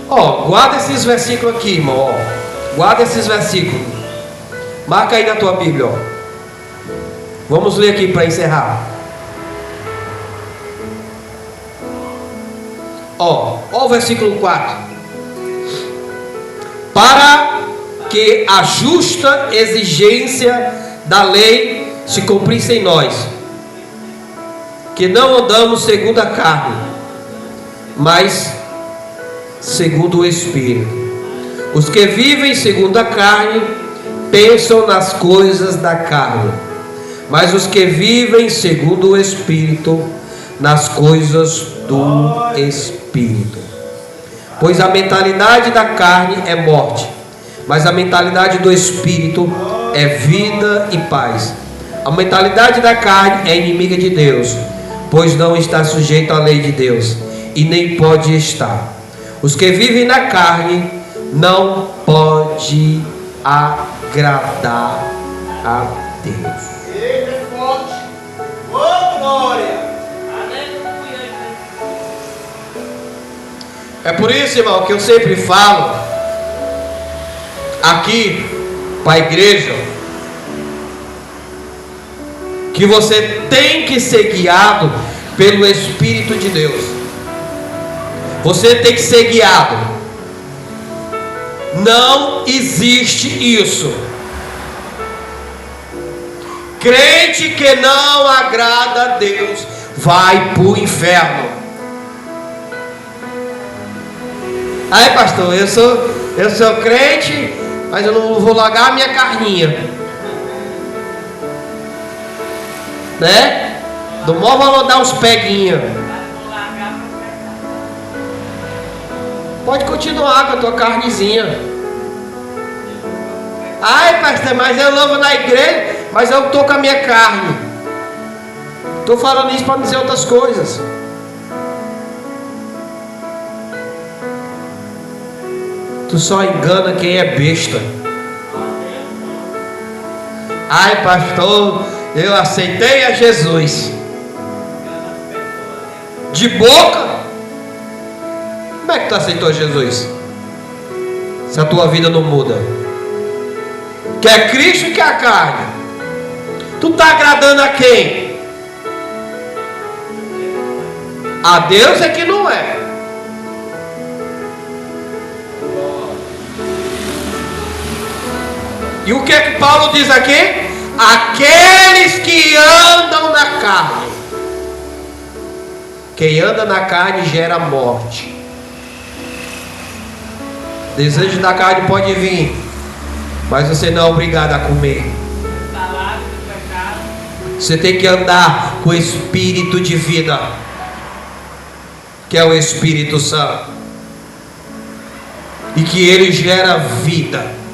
Ó, guarda esses versículos aqui, irmão. Ó. Guarda esses versículos. Marca aí na tua Bíblia, ó. Vamos ler aqui para encerrar. Ó o versículo 4. Para que a justa exigência da lei se cumprisse em nós, que não andamos segundo a carne, mas segundo o Espírito. Os que vivem segundo a carne pensam nas coisas da carne, mas os que vivem segundo o Espírito, nas coisas do Espírito. Pois a mentalidade da carne é morte, mas a mentalidade do Espírito é vida e paz. A mentalidade da carne é inimiga de Deus, pois não está sujeito à lei de Deus, e nem pode estar. Os que vivem na carne não pode agradar a Deus. Ele é forte. Oh, glória. Aleluia. É por isso, irmão, que eu sempre falo aqui para a igreja que você tem que ser guiado pelo Espírito de Deus. Você tem que ser guiado. Não existe isso. Crente que não agrada a Deus vai para o inferno. Aí, pastor, eu sou crente, mas eu não vou largar a minha carninha, né? Do maior valor dar uns peguinhos. Pode continuar com a tua carnezinha. Ai, pastor, mas eu louvo na igreja, mas eu estou com a minha carne. Estou falando isso para dizer outras coisas. Tu só engana quem é besta. Ai, pastor, eu aceitei a Jesus. De boca? Como é que tu aceitou Jesus? Se a tua vida não muda. Quer Cristo e quer a carne. Tu está agradando a quem? A Deus é que não é. E o que é que Paulo diz aqui? Aqueles que andam na carne. Quem anda na carne gera morte. Desejo da carne pode vir, mas você não é obrigado a comer. Você tem que andar com o Espírito de vida, que é o Espírito Santo, e que ele gera vida.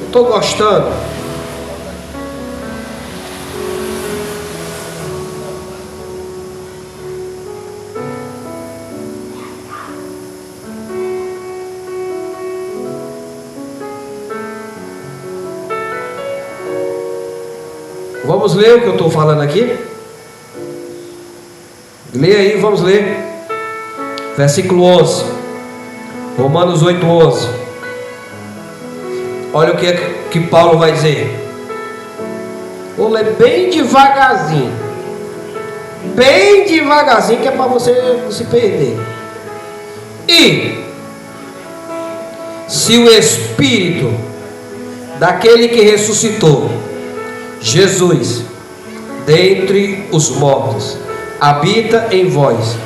Estou gostando. Vamos ler o que eu estou falando aqui? Lê aí, vamos ler. Versículo 11. Romanos 8:11. Olha o que Paulo vai dizer. Vou ler bem devagarzinho. Bem devagarzinho, que é para você não se perder. E se o Espírito daquele que ressuscitou, Jesus, dentre os mortos, habita em vós,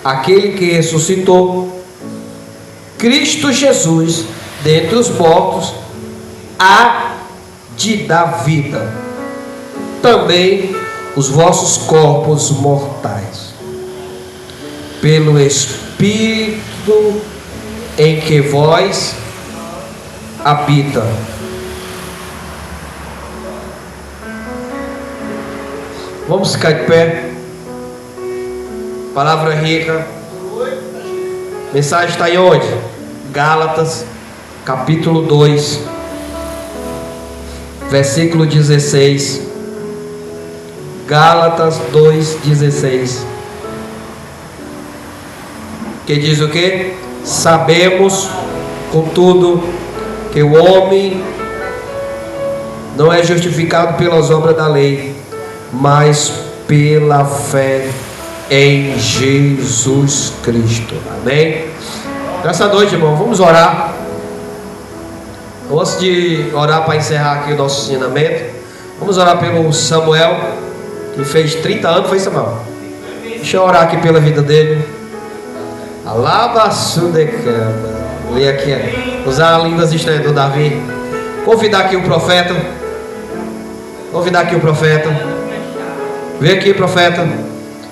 aquele que ressuscitou, Cristo Jesus, dentre os mortos, há de dar vida também os vossos corpos mortais, pelo Espírito em que vós habita. Vamos ficar de pé. Palavra rica. Mensagem está em onde? Gálatas, capítulo 2, versículo 16. Gálatas 2:16. Que diz o quê? Sabemos, contudo, que o homem não é justificado pelas obras da lei, mas pela fé em Jesus Cristo. Amém? Nessa noite, irmão, vamos orar. Antes de orar para encerrar aqui o nosso ensinamento, vamos orar pelo Samuel, que fez 30 anos, foi, Samuel? Deixa eu orar aqui pela vida dele. Alabaçudecana. Lê aqui, usar línguas estranhas do Davi. Convidar aqui o profeta. Convidar aqui o profeta. Vem aqui, profeta.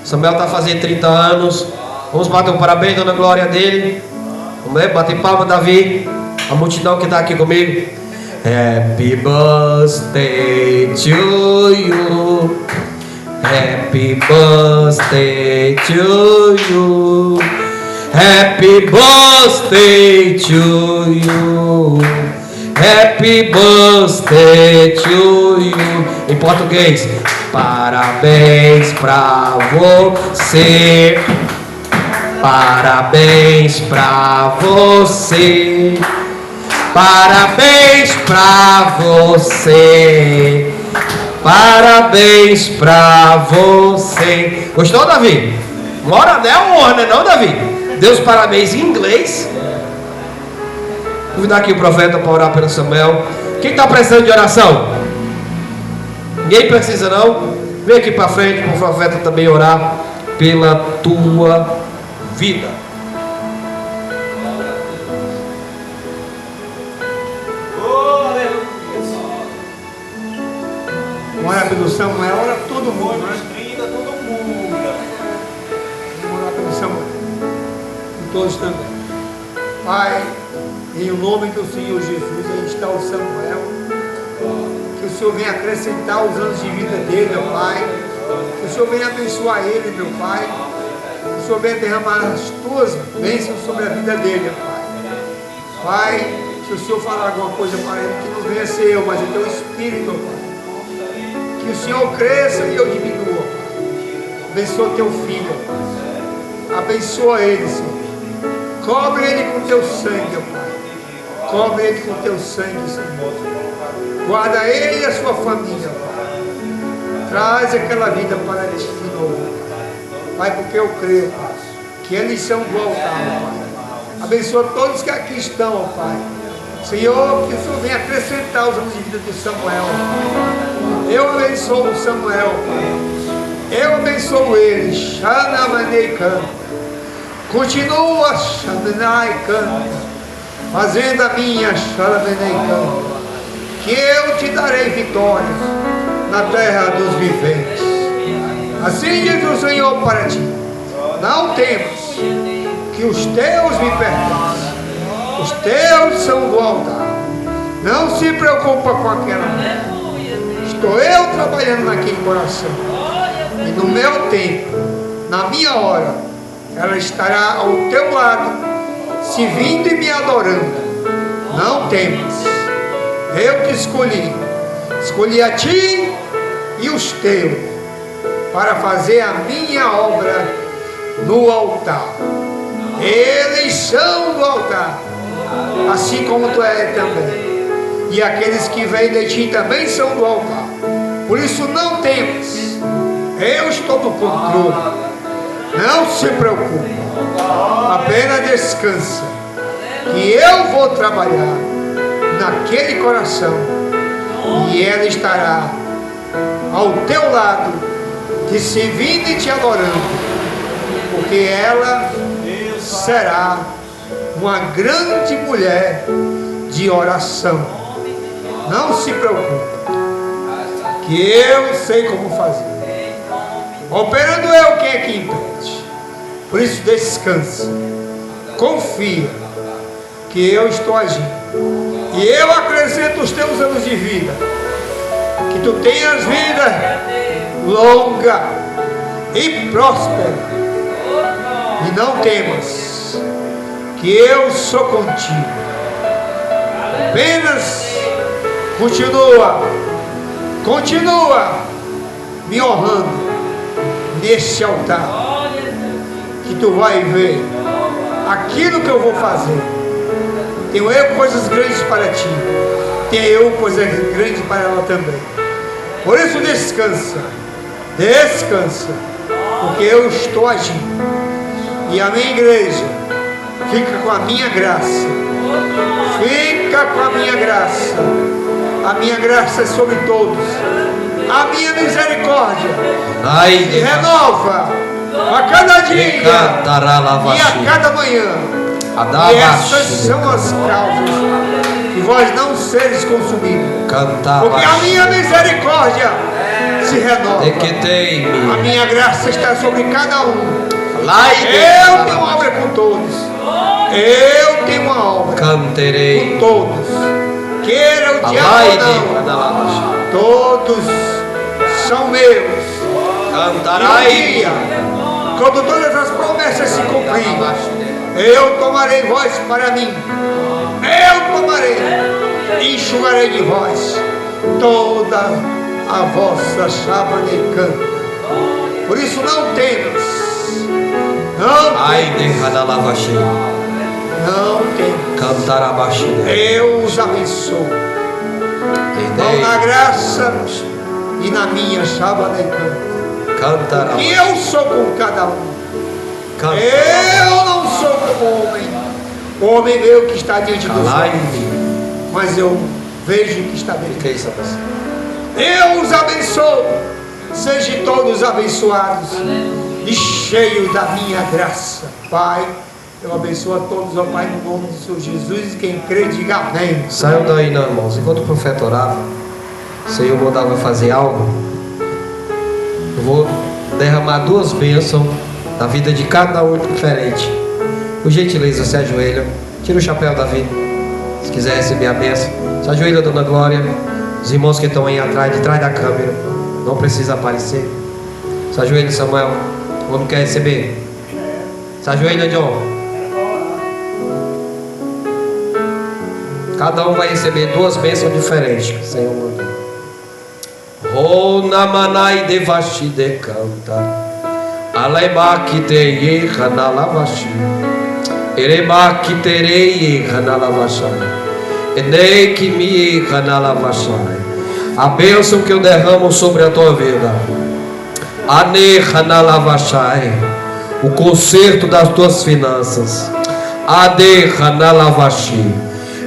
Samuel está fazendo 30 anos. Vamos bater um parabéns, dona Glória dele. Vamos bater palma, Davi. A multidão que está aqui comigo. Happy birthday to you. Happy birthday to you. Happy birthday to you. Happy birthday to you. Em português. Parabéns pra você. Parabéns pra você. Parabéns pra você. Parabéns pra você. Gostou, Davi? Mora né ou honra, não, Davi? Deus parabéns em inglês. Vou convidar aqui o profeta para orar pelo Samuel. Quem está precisando de oração? Ninguém precisa não? Vem aqui para frente para o profeta também orar pela tua vida. Ora pelo Samuel, ora todo mundo, né? Vamos orar pelo Samuel. E todos também. Pai, em nome do Senhor Jesus, aí está o Samuel. Que o Senhor venha acrescentar os anos de vida dele, meu Pai. Que o Senhor venha abençoar ele, meu Pai. Que o Senhor venha derramar as tuas bênçãos sobre a vida dele, meu Pai. Pai, se o Senhor falar alguma coisa para ele, que não venha ser eu, mas é teu Espírito, meu Pai. Que o Senhor cresça e eu diminua, Pai. Abençoa teu filho, Pai. Abençoa ele, Senhor. Cobre ele com teu sangue, Pai. Cobre ele com teu sangue, Senhor. Guarda ele e a sua família, Pai. Traz aquela vida para ti de novo, Pai, porque eu creio, Pai, que eles são do altar, Pai. Abençoa todos que aqui estão, Pai. Senhor, que o Senhor venha acrescentar os anos de vida de Samuel, Pai. Eu abençoo o Samuel, Pai. Eu abençoo ele. Xanamanei canta. Continua, Xanamanei canta. Fazendo a minha Xanamanei canta. Que eu te darei vitórias na terra dos viventes. Assim diz o Senhor para ti. Não temas, que os teus me pertencem. Os teus são do altar. Não se preocupa com aquela mulher. Estou eu trabalhando naquele coração. E no meu tempo, na minha hora, ela estará ao teu lado, servindo e me adorando. Não temas. Eu te escolhi. Escolhi a ti e os teus para fazer a minha obra no altar. Eles são do altar, assim como tu és também. E aqueles que vêm de ti também são do altar. Por isso não temas. Eu estou no controle. Não se preocupe. Apenas descansa. Que eu vou trabalhar. naquele coração, e ela estará ao teu lado, te servindo e te adorando, porque ela será uma grande mulher de oração. Não se preocupe, que eu sei como fazer. Operando eu, quem é que impede? Por isso descansa, confia que eu estou agindo, e eu acrescento os teus anos de vida, que tu tenhas vida longa e próspera, e não temas, que eu sou contigo. Apenas continua me honrando neste altar, que tu vai ver aquilo que eu vou fazer. Tenho eu coisas grandes para ti, tenho eu coisas grandes para ela também. Por isso descansa, porque eu estou agindo, e a minha igreja fica com a minha graça, a minha graça é sobre todos, a minha misericórdia se renova a cada dia e a cada manhã. E essas são as causas de vós não seres consumidos, porque a minha misericórdia se renova, a minha graça está sobre cada um. Eu tenho uma obra com todos, eu tenho uma obra com todos, queira o diabo ou não, todos são meus. E um dia, quando todas as promessas se cumprirem, eu tomarei vós para mim, eu tomarei e enxugarei de vós toda a vossa chava de canto. Por isso não temas, eu os abençoo, vão na graça e na minha chava de canto, e eu sou com cada um. Eu não sou como o homem meu que está diante dos olhos, mas eu vejo que está dentro. Eu os abençoo, sejam todos abençoados e cheios da minha graça. Pai, eu abençoo a todos, ó Pai, no nome do Senhor Jesus, e quem crê diga amém. Saiam daí não, irmãos. Enquanto o profeta orava, o Senhor mandava fazer algo. Eu vou derramar duas bênçãos na vida de cada um diferente. Por gentileza, se ajoelha. Tira o chapéu, Davi. Se quiser receber a bênção, se ajoelha, Dona Glória. Os irmãos que estão aí atrás, de trás da câmera, não precisa aparecer. Se ajoelha, Samuel. O homem quer receber. Se ajoelha, John. Cada um vai receber duas bênçãos diferentes que o Senhor mandou. Rona manai devashi de canta. Alebakiteye Hanalavashi, Erebakitereye Hanalavashai, Enekimi Hanalavashai. A bênção que eu derramo sobre a tua vida, Ane Hanalavashai, o conserto das tuas finanças, Ade Hanalavashi,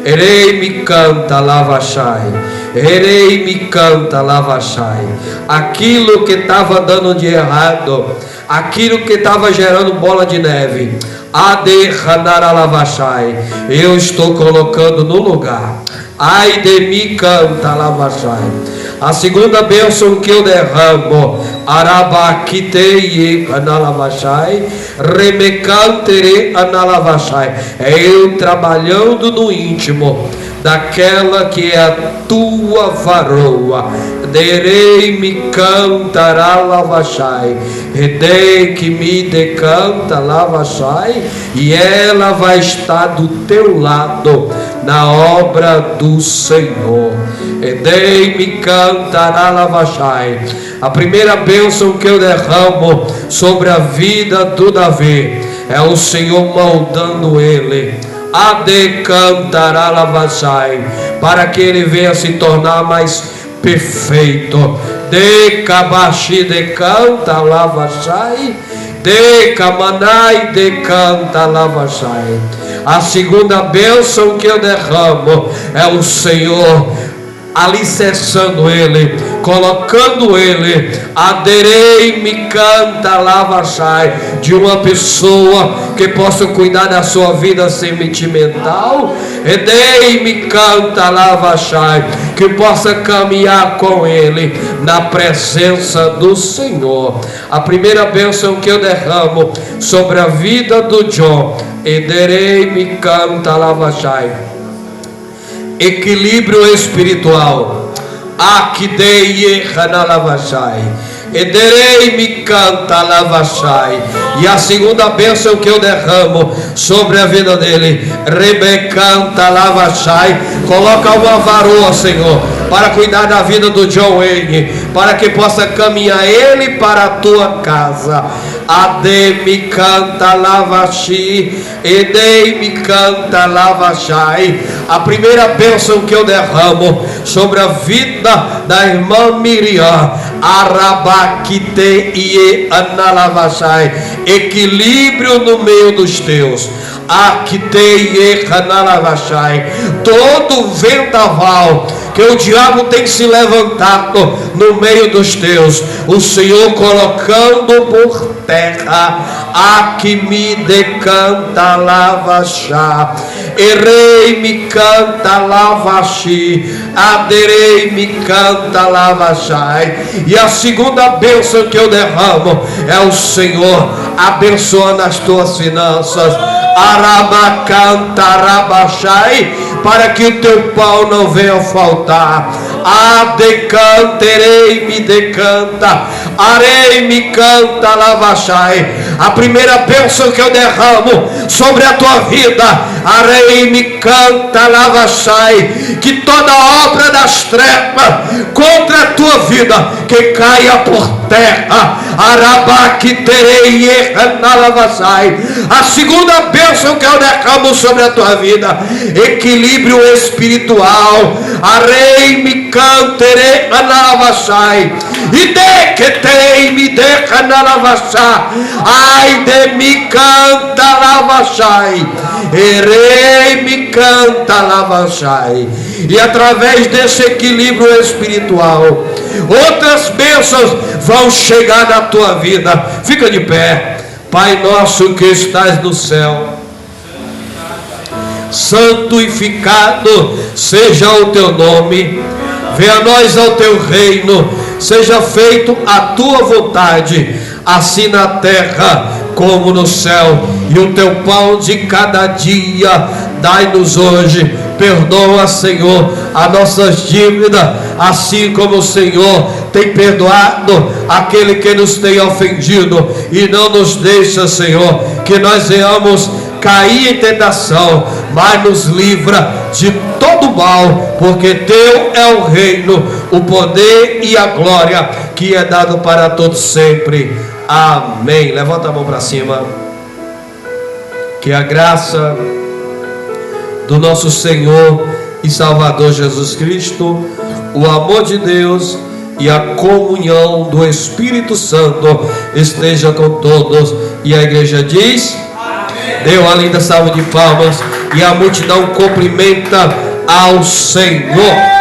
Erei me canta lavashai, Erei me canta lavashai. Aquilo que estava dando de errado, aquilo que estava gerando bola de neve, Ade Hanara lavashai, eu estou colocando no lugar. Ai de me canta lavashai. A segunda bênção que eu derramo, Arabakitei analavashai, Remecantere analavashai, é eu trabalhando no íntimo daquela que é a tua varoa. Derei me cantará lavashai, redei que me decanta lavashai, e ela vai estar do teu lado na obra do Senhor. Redei me cantará lavashai. A primeira bênção que eu derramo sobre a vida do Davi é o Senhor moldando ele. Ade cantará lavashai, para que ele venha se tornar mais perfeito. De kabashi de canta lavashai, de kamanai de canta lavashai. A segunda bênção que eu derramo é o Senhor alicerçando ele, colocando ele, aderei-me, canta, lavachai, de uma pessoa que possa cuidar da sua vida sentimental, edei-me, canta, lavachai, que possa caminhar com ele na presença do Senhor. A primeira bênção que eu derramo sobre a vida do John, ederei-me, canta, lavachai, equilíbrio espiritual. Akidei Hanalavachai. Ederei-me, canta, lavachai. E a segunda bênção que eu derramo sobre a vida dele, Rebecanta, lavachai. Coloca uma varoa, Senhor, para cuidar da vida do John Wayne, para que possa caminhar ele para a tua casa. Ademi canta lavashi, edei-me canta lavachai. A primeira bênção que eu derramo sobre a vida da irmã Miriam, Arabakite e analavachai, equilíbrio no meio dos teus. Todo vendaval que o diabo tem se levantado no meio dos teus, o Senhor colocando por terra. Aqui me decanta lavachá, errei me canta lavachi, aderei me canta lavachai. E a segunda bênção que eu derramo é o Senhor abençoando as tuas finanças. Arabacanta rabachai, para que o teu pão não venha faltar. Adecanterei me decanta, arei me canta lavachai. A primeira bênção que eu derramo sobre a tua vida, arei me canta lavachai, que toda obra das trevas contra a tua vida que caia por terra. Arabaquiterei lavachai. A segunda bênção que eu derramo sobre a tua vida, equilíbrio espiritual. Arei me canterei lavachai, e dequetei me decanavachai, ai de me canta lavachai, erei me canta lavachai. E através desse equilíbrio espiritual, outras bênçãos vão chegar na tua vida. Fica de pé. Pai nosso que estás no céu, santificado seja o teu nome, venha a nós ao teu reino, seja feito a tua vontade, assim na terra como no céu. E o teu pão de cada dia dai-nos hoje. Perdoa, Senhor, as nossas dívidas, assim como o Senhor tem perdoado aquele que nos tem ofendido. E não nos deixa, Senhor, que nós venhamos cair em tentação, mas nos livra de todo mal, porque teu é o reino, o poder e a glória, que é dado para todos sempre. Amém. Levanta a mão para cima. Que a graça do nosso Senhor e Salvador Jesus Cristo, o amor de Deus e a comunhão do Espírito Santo esteja com todos. E a igreja diz: amém. Dê uma linda salva de palmas e a multidão cumprimenta ao Senhor.